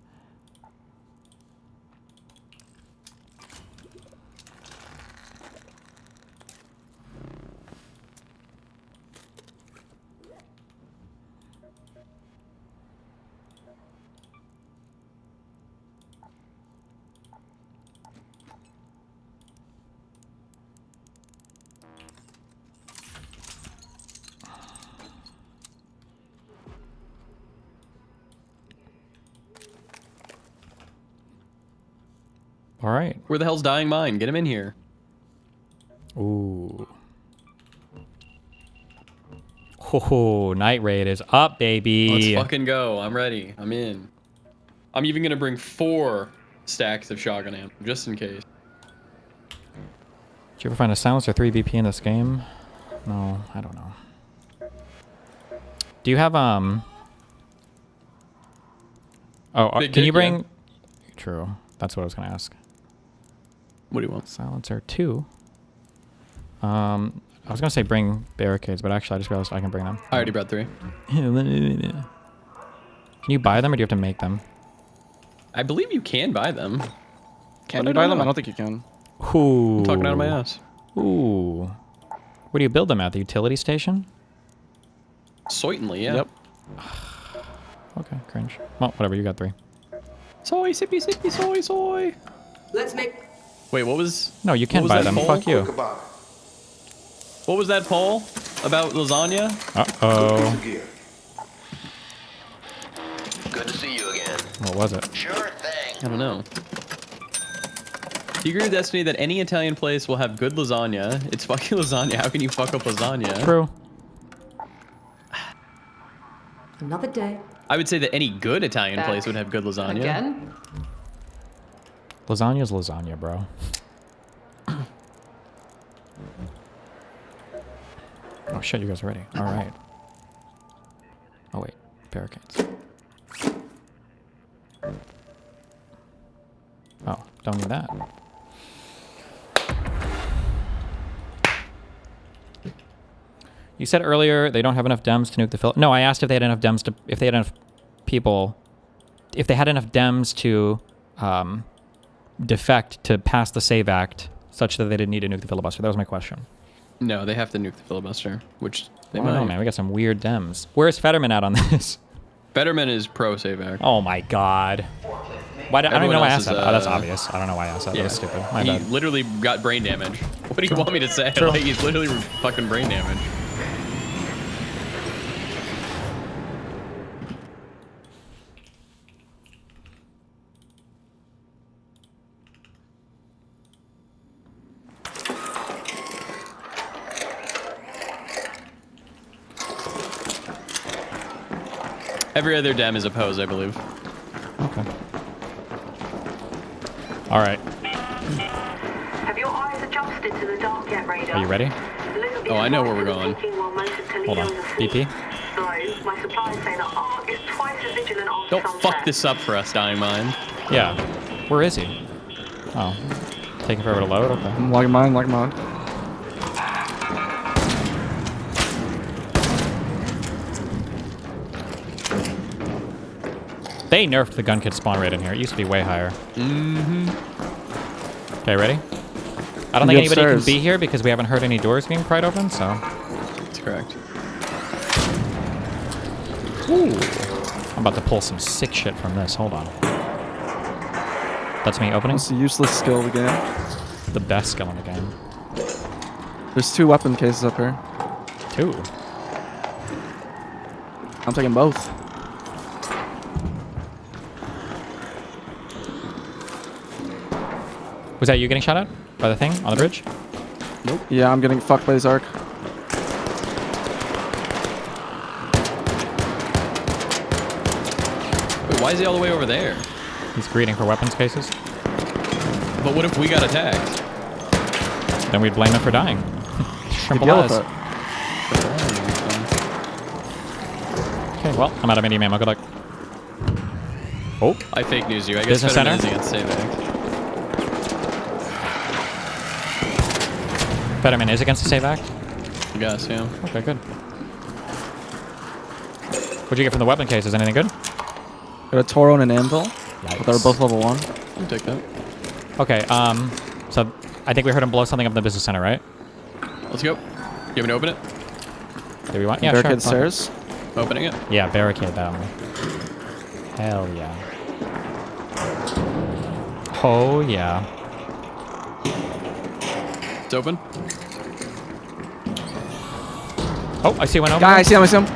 All right. Where the hell's Dying Mind? Get him in here. Ooh. Oh, night raid is up, baby. Let's fucking go. I'm ready. I'm in. I'm even gonna bring 4 stacks of shotgun ammo just in case. Did you ever find a silencer 3 BP in this game? No, I don't know. Do you have Oh, Big can dick, you bring? yeah. True. That's what I was gonna ask. What do you want? Silencer 2. I was gonna say bring barricades, but actually I just realized I can bring them. I already brought 3. Can you buy them or do you have to make them? I believe you can buy them. Can you buy them? I don't think you can. Ooh. I'm talking out of my ass. Ooh. Where do you build them at? The utility station? Certainly, yeah. Yep. Okay, cringe. Well, whatever, you got 3. Soy, sippy, sippy, soy, soy. Let's make... Wait, what was... No, you can what was buy that them. poll? Fuck you. What was that poll about lasagna? Uh-oh. Good to see you again. What was it? Sure thing. I don't know. Do you agree with Destiny that any Italian place will have good lasagna? It's fucking lasagna. How can you fuck up lasagna? True. Another day. I would say that any good Italian Back place would have good lasagna. Again? Lasagna's lasagna, bro. Oh shit, you guys are ready. Alright. Oh wait, barricades. Oh, don't need that. You said earlier they don't have enough Dems to nuke the No, I asked if they had enough Dems to... If they had enough people... If they had enough Dems to defect to pass the SAVE Act such that they didn't need to nuke the filibuster. That was my question. No, they have to nuke the filibuster, which they I might. don't know, man. We got some weird Dems. Where's Fetterman at on this? Fetterman is pro SAVE Act. Oh my god. Why I don't even know why I asked that. Oh, that's obvious. I don't know why I asked that. Yeah. That was stupid. My He bad. literally got brain damage. What do you True. want me to say? True. Like, he's literally fucking brain damage. Every other Dem is opposed, I believe. Okay. All right. Have your eyes adjusted to the dark yet, radar? Are you ready? Oh, I know where we're going. Hold on. BP? So, my suppliers say that Ark is twice as vigilant after Don't fuck this up for us, Dying Mind. Yeah. Where is he? Oh. Taking forever to load? Okay. Like mine, like mine. They nerfed the gun kit spawn rate in here. It used to be way higher. Mm-hmm. Okay, ready? I don't think anybody can be here because we haven't heard any doors being pried open, so... That's correct. Ooh. I'm about to pull some sick shit from this. Hold on. That's me opening? It's a useless skill of the game. The best skill in the game. There's 2 weapon cases up here. 2? I'm taking both. Was that you getting shot at? By the thing? On the bridge? Nope. Yeah, I'm getting fucked by this arc. Wait, why is he all the way over there? He's greeting for weapons cases. But what if we got attacked? Then we'd blame him for dying. Simple deal as. with it. Okay, well, I'm out of medium ammo. Good luck. Oh. I fake news you. I guess Business Fetterman center? is against SAVE Act. Fetterman is against the SAVE Act? I guess, yeah. Okay, good. What'd you get from the weapon cases? Anything good? Got a Toro and an Anvil. Yikes. But they're both level 1. I'll take that. Okay, so I think we heard him blow something up in the business center, right? Let's go. You want me to open it? Do we want? Yeah, Barricade sure. stairs. Opening it. Yeah, barricade them. Hell yeah. Oh yeah. It's open. Oh, I see one over. Guy, I see him, I see him.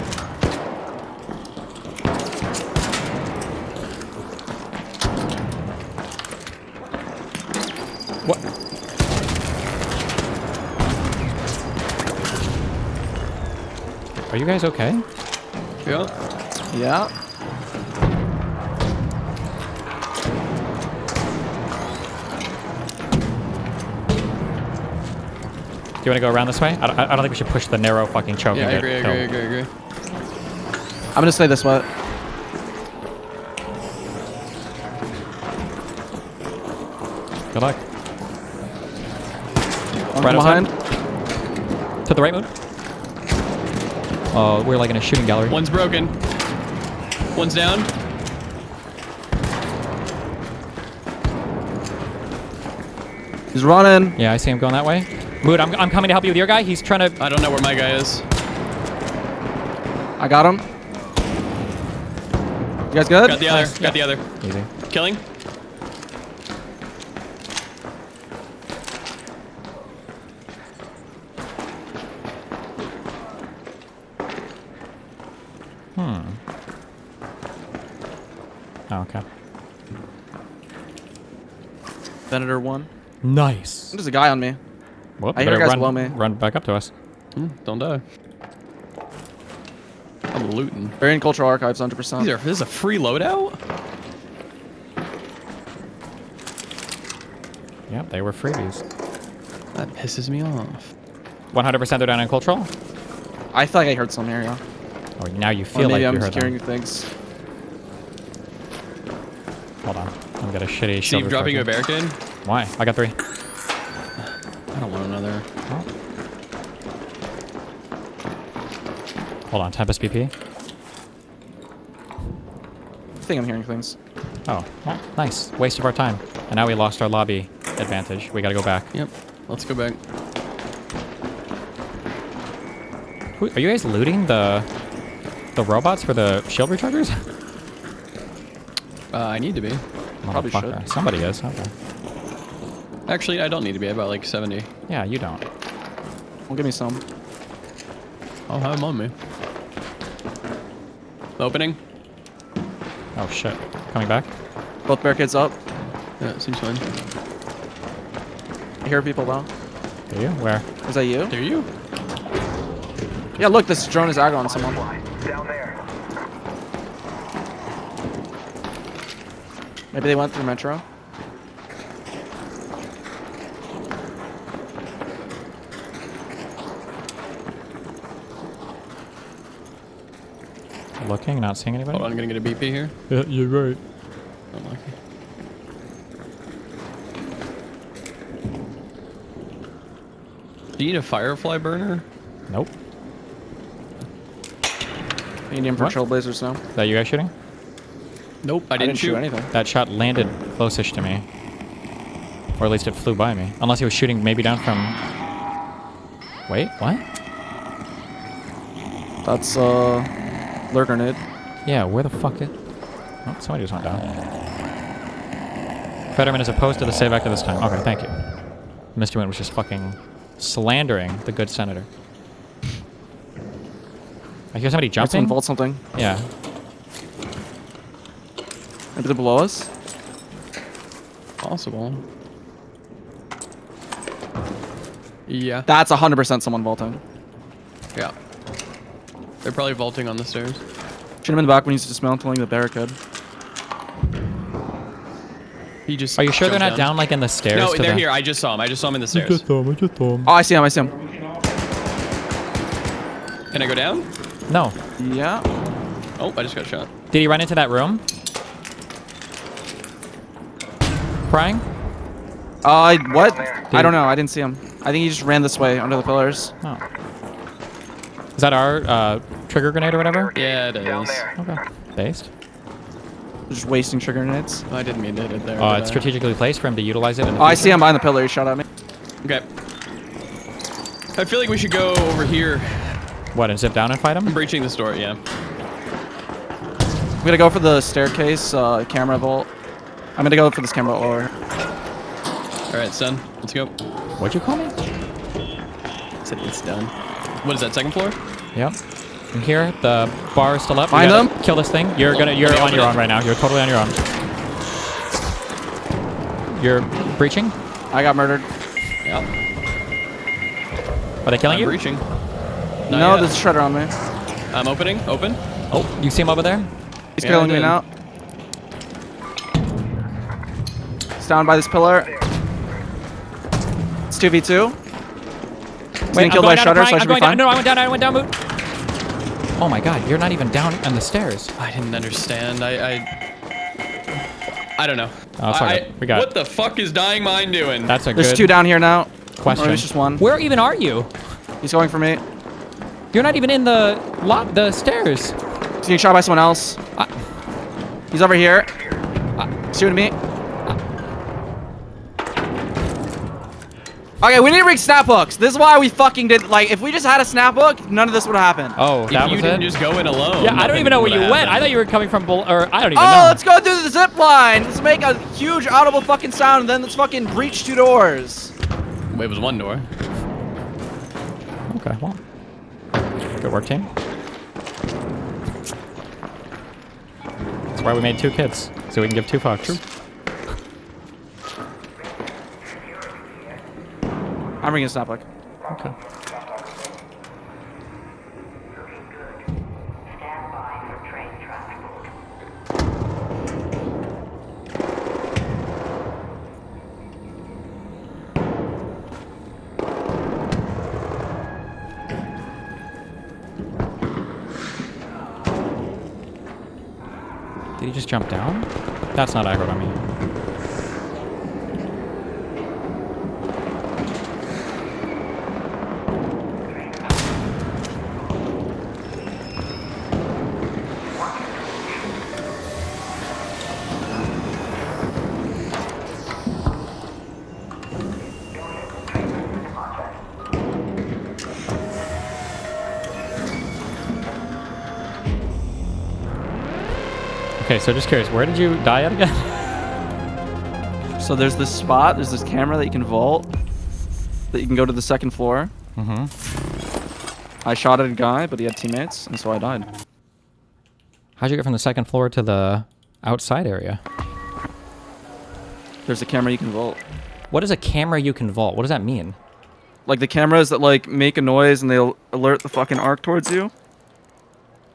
What? Are you guys okay? Yeah. Yeah. Do you want to go around this way? I don't think we should push the narrow fucking choke. Yeah, I and get agree. killed. I'm gonna stay this way. Good luck. Right behind. To the right, Moon. Oh, we're like in a shooting gallery. One's broken. One's down. He's running. Yeah, I see him going that way. Mood, I'm coming to help you with your guy. He's trying to... I don't know where my guy is. I got him. You guys good? Got the other. Got the other. Easy. Killing. Oh, okay. Senator 1. Nice. There's a guy on me. Well, I hear guys below me. Run back up to us. Don't die. I'm looting. Very in cultural archives, 100%. This is a free loadout? Yep, they were freebies. That pisses me off. 100% they're down in cultural? I feel like I heard some here, yeah. Oh, now you feel like maybe you I'm heard just them. hearing things. Hold on. I've got a shitty Steve, dropping you a barricade? Why? I got 3. I don't want another. Oh. Hold on, Tempest BP. I think I'm hearing things. Oh, well, nice. Waste of our time. And now we lost our lobby advantage. We gotta go back. Yep, let's go back. Are you guys looting the robots for the shield rechargers? I need to be. Probably should. Somebody is. Okay. Actually, I don't need to be. I bought like 70. Yeah, you don't. Well, give me some. I'll have them on me. Opening. Oh shit. Coming back. Both barricades up. Yeah, seems fine. I hear people though. Do you? Where? Is that you? There you? Yeah, look, this drone is aggro on someone. Down there. Maybe they went through Metro. Looking, not seeing anybody. Hold on, I'm gonna get a BP here. Yeah, you're right. Unlucky. Do you need a firefly burner? Nope. You need him for What? Trailblazers now. Is that you guys shooting? Nope, I didn't shoot anything. That shot landed closest to me. Or at least it flew by me. Unless he was shooting maybe down from... Wait, what? That's lure grenade. Yeah, where the fuck is... Oh, somebody just went down. Fetterman is opposed to the save actor this time. Okay, thank you. Mr. Wynn was just fucking slandering the good senator. I hear somebody jumping. Someone vault something. Yeah. Maybe they're below us? Possible. Yeah. That's 100% someone vaulting. Yeah. They're probably vaulting on the stairs. Shoot him in the back when he's dismantling the barricade. He just. Are you sure they're jumped not down like in the stairs? No, to they're the... here. I just saw him. I just saw him in the I stairs. just saw him. Oh, I see him. I see him. Can I go down? No. Yeah. Oh, I just got shot. Did he run into that room? Crying? What? I don't know. I didn't see him. I think he just ran this way under the pillars. Oh. Is that our trigger grenade or whatever? Yeah, it is. Okay. Based. Just wasting trigger grenades. I didn't mean to hit it there. It's strategically placed for him to utilize it in the I see him behind the pillar. He shot at me. Okay. I feel like we should go over here. What, and zip down and fight him? I'm breaching the store, yeah. I'm gonna go for the staircase camera vault. I'm gonna go for this camera vault over here. Alright, son. Let's go. What'd you call me? I said it's done. What is that, second floor? Yep. And here, the bar is still up. Find them. Kill this thing. You're on your own right now. You're totally on your own. You're breaching? I got murdered. Yep. Are they killing I'm you? breaching. No, there's a shredder on me. I'm opening. Open. Oh, you see him over there? He's killing me now. He's down by this pillar. It's 2v2. He's getting killed by a shredder, so I should be fine. No, I went down, Moot. Oh my god, you're not even down on the stairs. I didn't understand. I don't know. Oh, it's all good. We got What the fuck is Dying Mind doing? That's a There's good 2 down here now. question. Or there's just 1. Where even are you? He's going for me. You're not even in the stairs. He's getting shot by someone else. He's over here. Shooting me. Okay, we need to bring snap hooks. This is why we fucking did. Like, if we just had a snap hook, none of this would have happened. Oh, that if you was didn't it? just go in alone. Yeah, I don't even know where you went. I thought you were coming from or I don't even know. Oh, let's go through the zip line. Let's make a huge audible fucking sound, and then let's fucking breach 2 doors. Wait, it was 1 door. Okay, well. Good work, team. That's why we made 2 kids, so we can give 2 fucks. True. I'm bringing a snap hook. Okay. Did he just jump down? That's not aggro on me. Okay, so just curious, where did you die at again? So there's this spot, there's this camera that you can vault, that you can go to the 2nd floor. Mm-hmm. I shot at a guy, but he had teammates, and so I died. How'd you get from the 2nd floor to the outside area? There's a camera you can vault. What is a camera you can vault? What does that mean? Like the cameras that like make a noise and they'll alert the fucking arc towards you.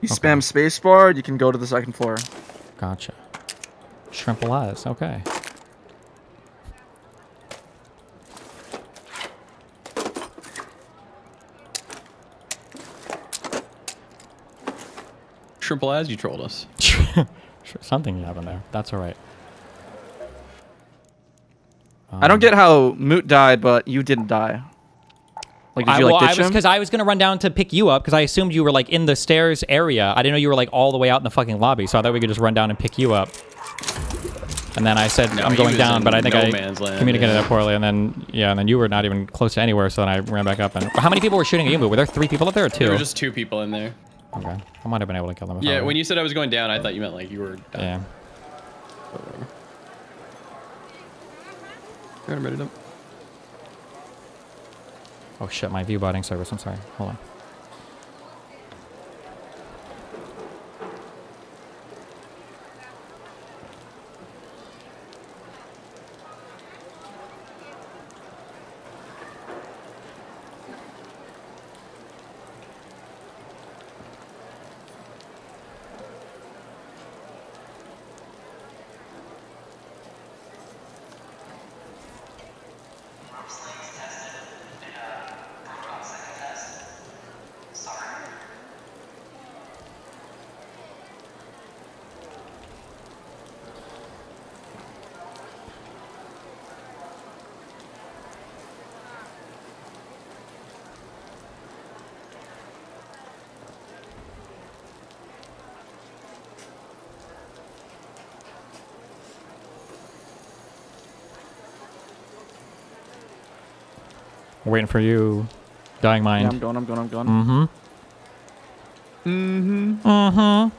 You spam spacebar, you can go to the 2nd floor. Gotcha. Shrimple eyes, okay. Triple as you trolled us. Something happened there. That's all right. I don't get how Moot died, but you didn't die. Like, did you like ditch him? Because I was gonna run down to pick you up because I assumed you were like in the stairs area. I didn't know you were like all the way out in the fucking lobby, so I thought we could just run down and pick you up. And then I said I'm going down, but I think I communicated that poorly. And then and then you were not even close to anywhere, so then I ran back up. And how many people were shooting at you? Were there 3 people up there or 2? There were just 2 people in there. Okay, I might have been able to kill them. Yeah, when you said I was going down, I thought you meant like you were done. Yeah. Got him ready up. Oh shit, my view botting service. I'm sorry. Hold on. We're waiting for you, Dying Mind. Yeah, I'm going. Mm-hmm. Mm-hmm. Mm-hmm.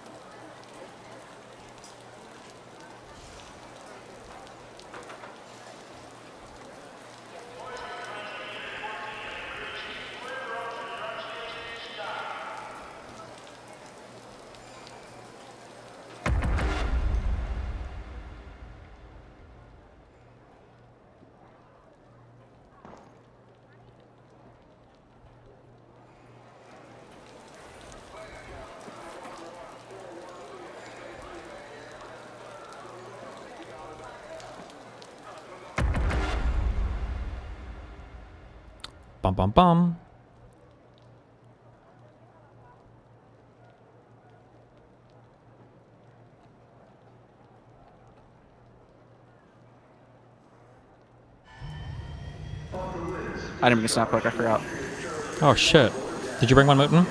Bum bum bum. I didn't bring a snap hook. I forgot. Oh shit! Did you bring one, Mooten?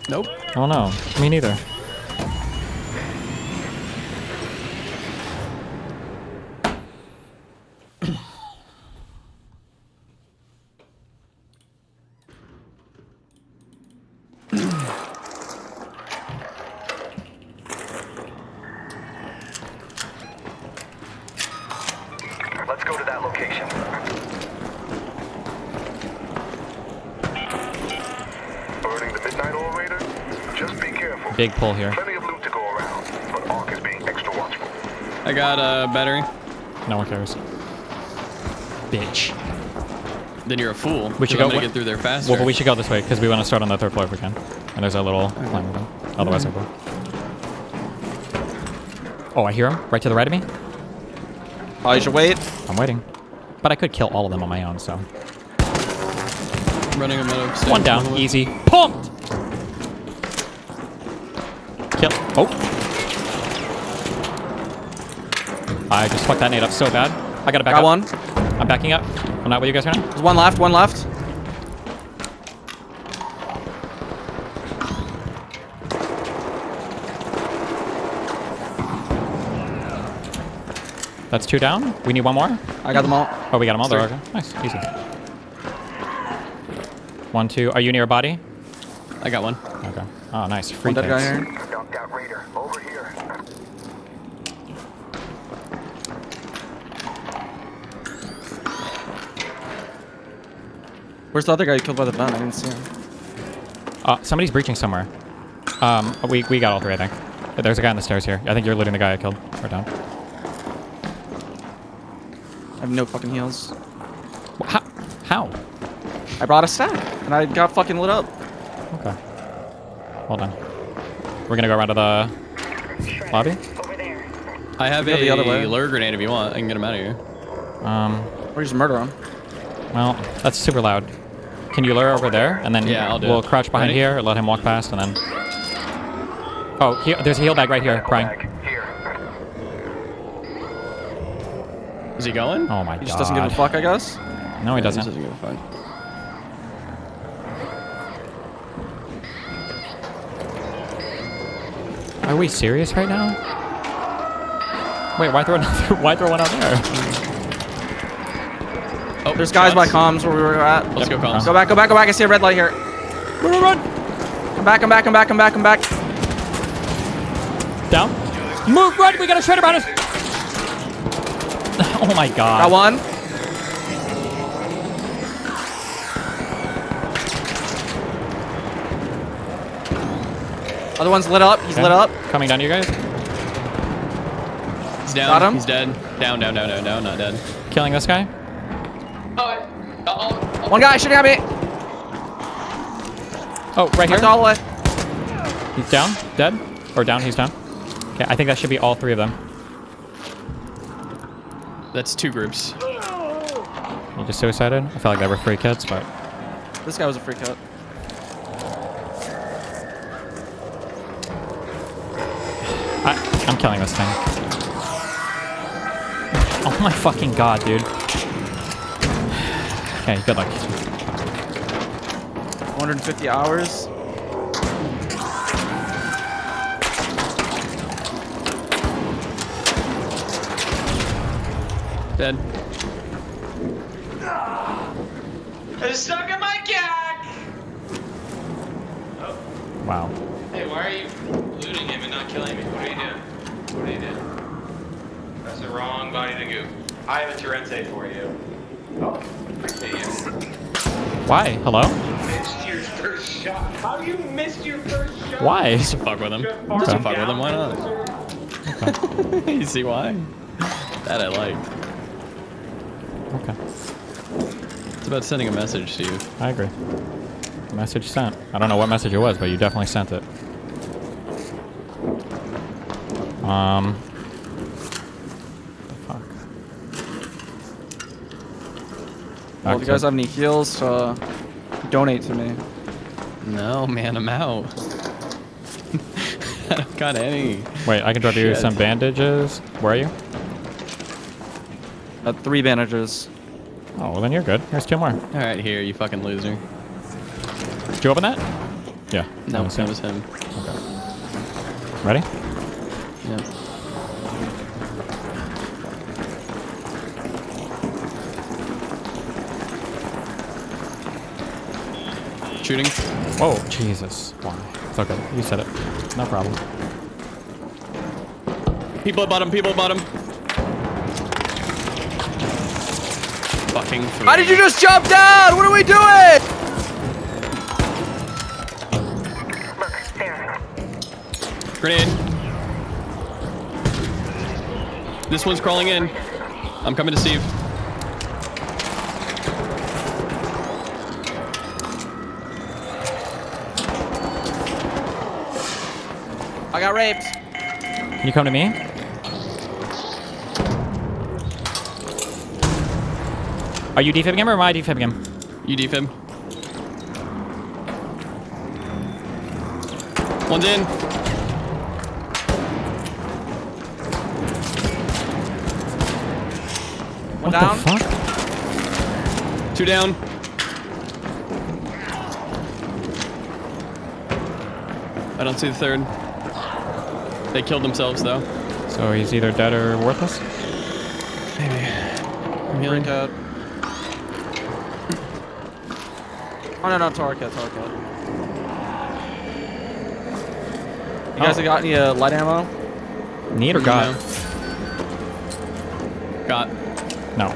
Nope. Oh no, me neither. Let's go to that location. Burning the midnight oil raider? Just be careful. Big pull here. Plenty of loot to go around, but Ark is being extra watchful. I got a battery. No one cares. Bitch. Then you're a fool. We should 'cause go. I'm gonna get through there faster. Well, but we should go this way because we want to start on the 3rd floor if we can. And there's a little climb with him. Otherwise, I'll go. Oh, I hear him right to the right of me. Oh, you should wait. I'm waiting. But I could kill all of them on my own, so. Running a middle. One down, easy. Pumped! Kill. Oh. I just fucked that nade up so bad. I gotta back Got up. one. I'm backing up. I'm not with you guys right now. There's one left. One left. That's 2 down. We need one more. I got them all. Oh, we got them all. There. Three. Okay. Nice. Easy. 1, 2. Are you near a body? I got one. Okay. Oh, nice. Free One dead guy picks. here. Dump that raider. Over here. Where's the other guy you killed by the vent? I didn't see him. Somebody's breaching somewhere. We got all 3, I think. There's a guy on the stairs here. I think you're looting the guy I killed. Right down. I have no fucking heals. How? I brought a stack, and I got fucking lit up. Okay. Hold on. We're gonna go around to the lobby. I have Go the other way. a lure grenade if you want. I can get him out of here. Or just murder him. Well, that's super loud. Can you lure over there? And then Yeah, I'll do we'll it. crouch behind Ready? here, let him walk past, and then... Oh, there's a heal bag right here, prying. Is he going? Oh my god. He just doesn't give a fuck, I guess. No, he He doesn't. doesn't give a fuck. Are we serious right now? Wait, why throw another? Why throw one out there? Oh, there's guys by comms where we were at. Let's go comms. Go back, go back, go back. I see a red light here. Run! Come back, come back, come back, come back, come back. Down. Move, run! We got a shredder behind us. Oh my god. Got one. Other one's lit up. He's lit up. Coming down to you guys. He's down. Got him. He's dead. Down, down, down, down, down. Not dead. Killing this guy. One guy shooting at me. Oh, right here. That's all left. He's down. Dead. Or down. He's down. Okay, I think that should be all 3 of them. That's 2 groups. You just suicided? I felt like they were free kids, but... This guy was a free cut. I'm killing this thing. Oh my fucking god, dude. Okay, good luck. 150 hours. Dead. I'm stuck in my gag! Wow. Hey, why are you looting him and not killing me? What are you doing? What are you doing? That's the wrong body to go. I have a Torrente for you. Oh, idiot. Why? Hello? Missed your first shot. How you missed your first shot? Why? Just to fuck with him. Just to fuck with him. Why not? You see why? That I like. Okay. It's about sending a message to you. I agree. Message sent. I don't know what message it was, but you definitely sent it. The fuck? Well, if you guys have any heals, donate to me. No, man, I'm out. I don't got any. Wait, I can drop you Shit. some bandages. Where are you? 3 bandages. Oh, well then you're good. Here's 2 more. All right, here, you fucking loser. Did you open that? Yeah. No, that was him. Okay. Ready? Yeah. Shooting. Whoa, Jesus. Why? It's okay. You said it. No problem. People at bottom, people at bottom. Fucking through. How did you just jump down? What are we doing? Grenade. This one's crawling in. I'm coming to Steve. I got raped. Can you come to me? Are you defibbing him or am I defibbing him? You defib. One's in. One down. The fuck? 2 down. I don't see the 3rd. They killed themselves though. So he's either dead or worthless? Maybe. I'm healing. Cat. Oh no, Torcat. You guys have got any light ammo? Need or got? Got. No.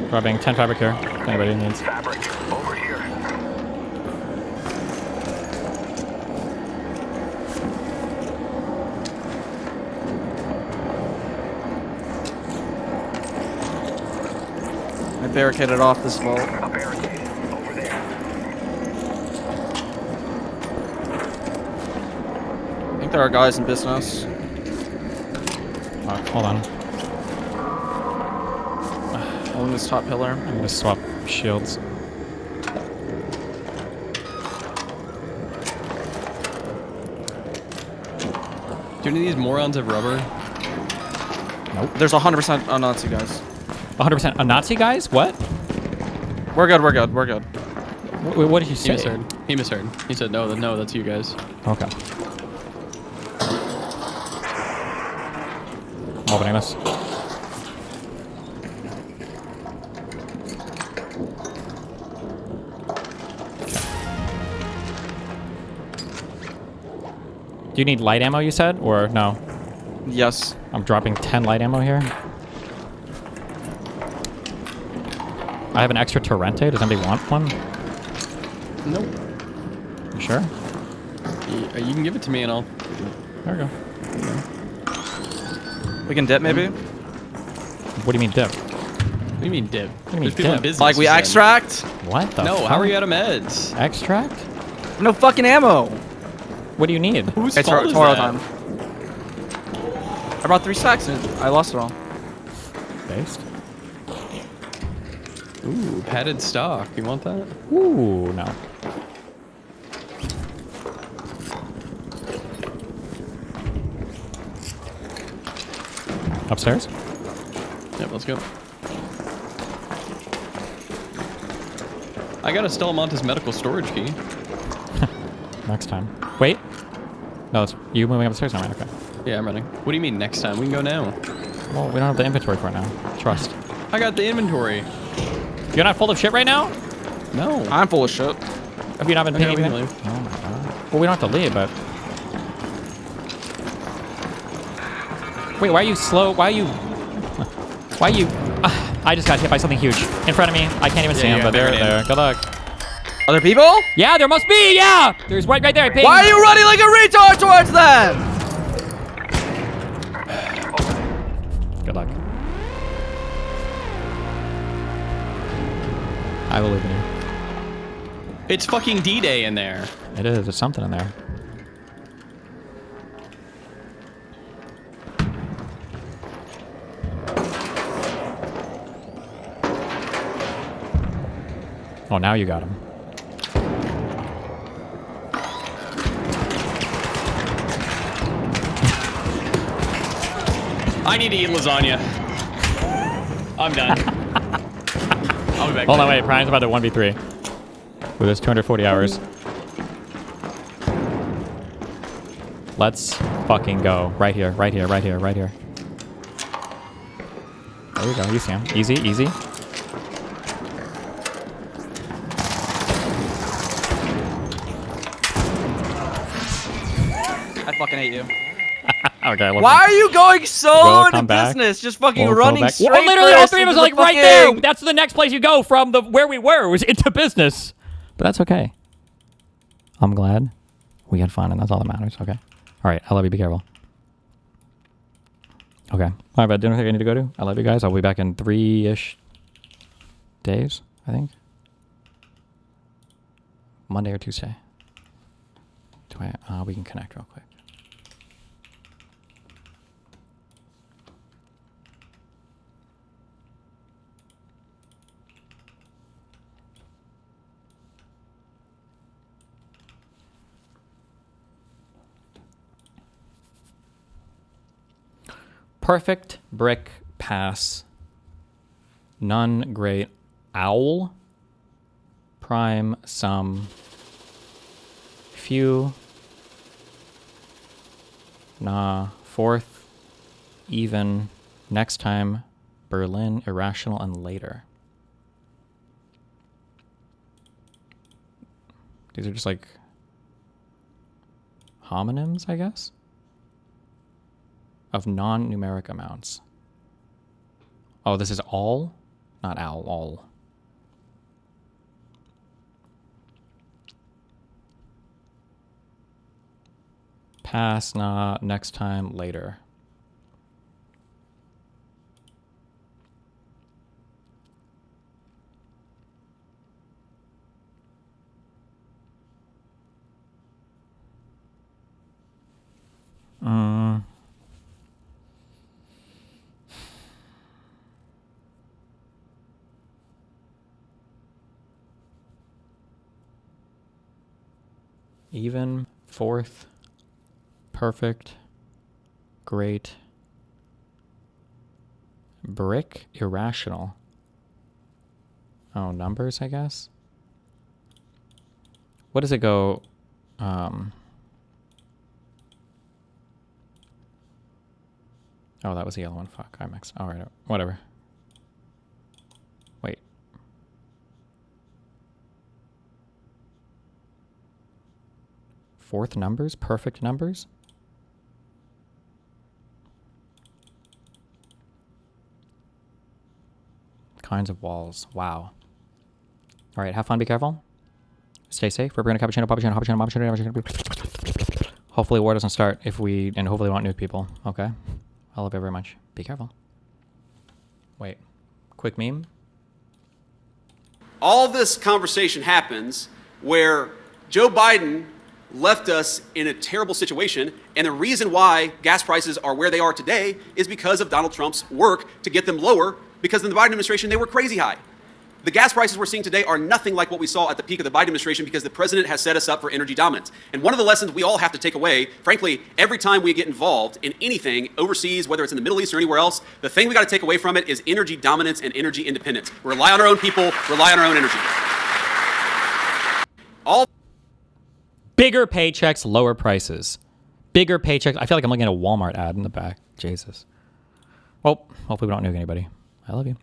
Grabbing 10 fabric here, if anybody needs. Fabric, over here. I barricaded off this vault. A barricade, over there. I think there are guys in business. Hold on. On this top pillar. I'm gonna swap shields. Do any of these morons have rubber? Nope. There's 100% on Nazi guys. 100% a Nazi guys? What? We're good. What did you say? He misheard. He said no, that's you guys. Okay. Opening this. Do you need light ammo, you said, or no? Yes. I'm dropping 10 light ammo here. I have an extra Torrente. Does anybody want one? Nope. You sure? You can give it to me and I'll... There we go. We can dip, maybe? What do you mean dip? What do you mean dip? What do you mean There's people in dip? business. Like we extract? What the No, fuck? how are you out of meds? Extract? No fucking ammo. What do you need? Whose It's fault is Toro that? time. I brought 3 stacks and I lost it all. Based? Ooh, padded stock. You want that? Ooh, no. Upstairs? Yep, let's go. I got a Stellamontes medical storage key. Next time. Wait. No, it's you moving upstairs now, right? Okay. Yeah, I'm running. What do you mean next time? We can go now. Well, we don't have the inventory for it now. Trust. I got the inventory. You're not full of shit right now? No. I'm full of shit. Have you not been Okay, paying we can anything? leave. Oh my god. Well, we don't have to leave, but... Wait, why are you slow? Why are you... Why are you... I just got hit by something huge. In front of me. I can't even see you him, got but they're buried in. there. Good luck. Other people? Yeah, there must be! Yeah! There's right there. Ping. Why are you running like a retard towards them? Good luck. I believe in you. It's fucking D-Day in there. It is. There's something in there. Oh, now you got him. I need to eat lasagna. I'm done. I'll be back. Hold on, wait. Prime's about to 1v3. With his 240 hours. Let's fucking go. Right here, right here, right here, right here. There we go. You see him. Easy, easy. I fucking hate you. Okay. Why are you going so into business? Just fucking running straight. Well, literally, for all us three of us into are the like right fucking- there. That's the next place you go from the where we were. Was into business. But that's okay. I'm glad we had fun, and that's all that matters. Okay. All right. I love you. Be careful. Okay. All right, but dinner thing I need to go to. I love you guys. I'll be back in 3-ish days, I think. Monday or Tuesday. We can connect real quick. Perfect brick pass. None great owl. Prime some. Few. Nah. Fourth. Even. Next time. Berlin. Irrational and later. These are just like homonyms, I guess, of non-numeric amounts. Oh, this is all? Not owl, all. Pass, nah, next time, later. Even, fourth, perfect, great, brick, irrational. Oh, numbers, I guess. What does it go? Oh, that was the yellow one. Fuck, I mixed. All right, whatever. Wait. Fourth numbers? Perfect numbers? Kinds of walls. Wow. All right, have fun, be careful. Stay safe. We're going to cappuccino. Hopefully war doesn't start and hopefully we won't nuke people. Okay. I love you very much. Be careful. Wait. Quick meme. All this conversation happens where Joe Biden left us in a terrible situation, and the reason why gas prices are where they are today is because of Donald Trump's work to get them lower, because in the Biden administration they were crazy high. The gas prices we're seeing today are nothing like what we saw at the peak of the Biden administration because the president has set us up for energy dominance. And one of the lessons we all have to take away, frankly, every time we get involved in anything overseas, whether it's in the Middle East or anywhere else, the thing we got to take away from it is energy dominance and energy independence. Rely on our own people, rely on our own energy. All bigger paychecks, lower prices. Bigger paychecks. I feel like I'm looking at a Walmart ad in the back. Jesus. Well, hopefully we don't nuke anybody. I love you.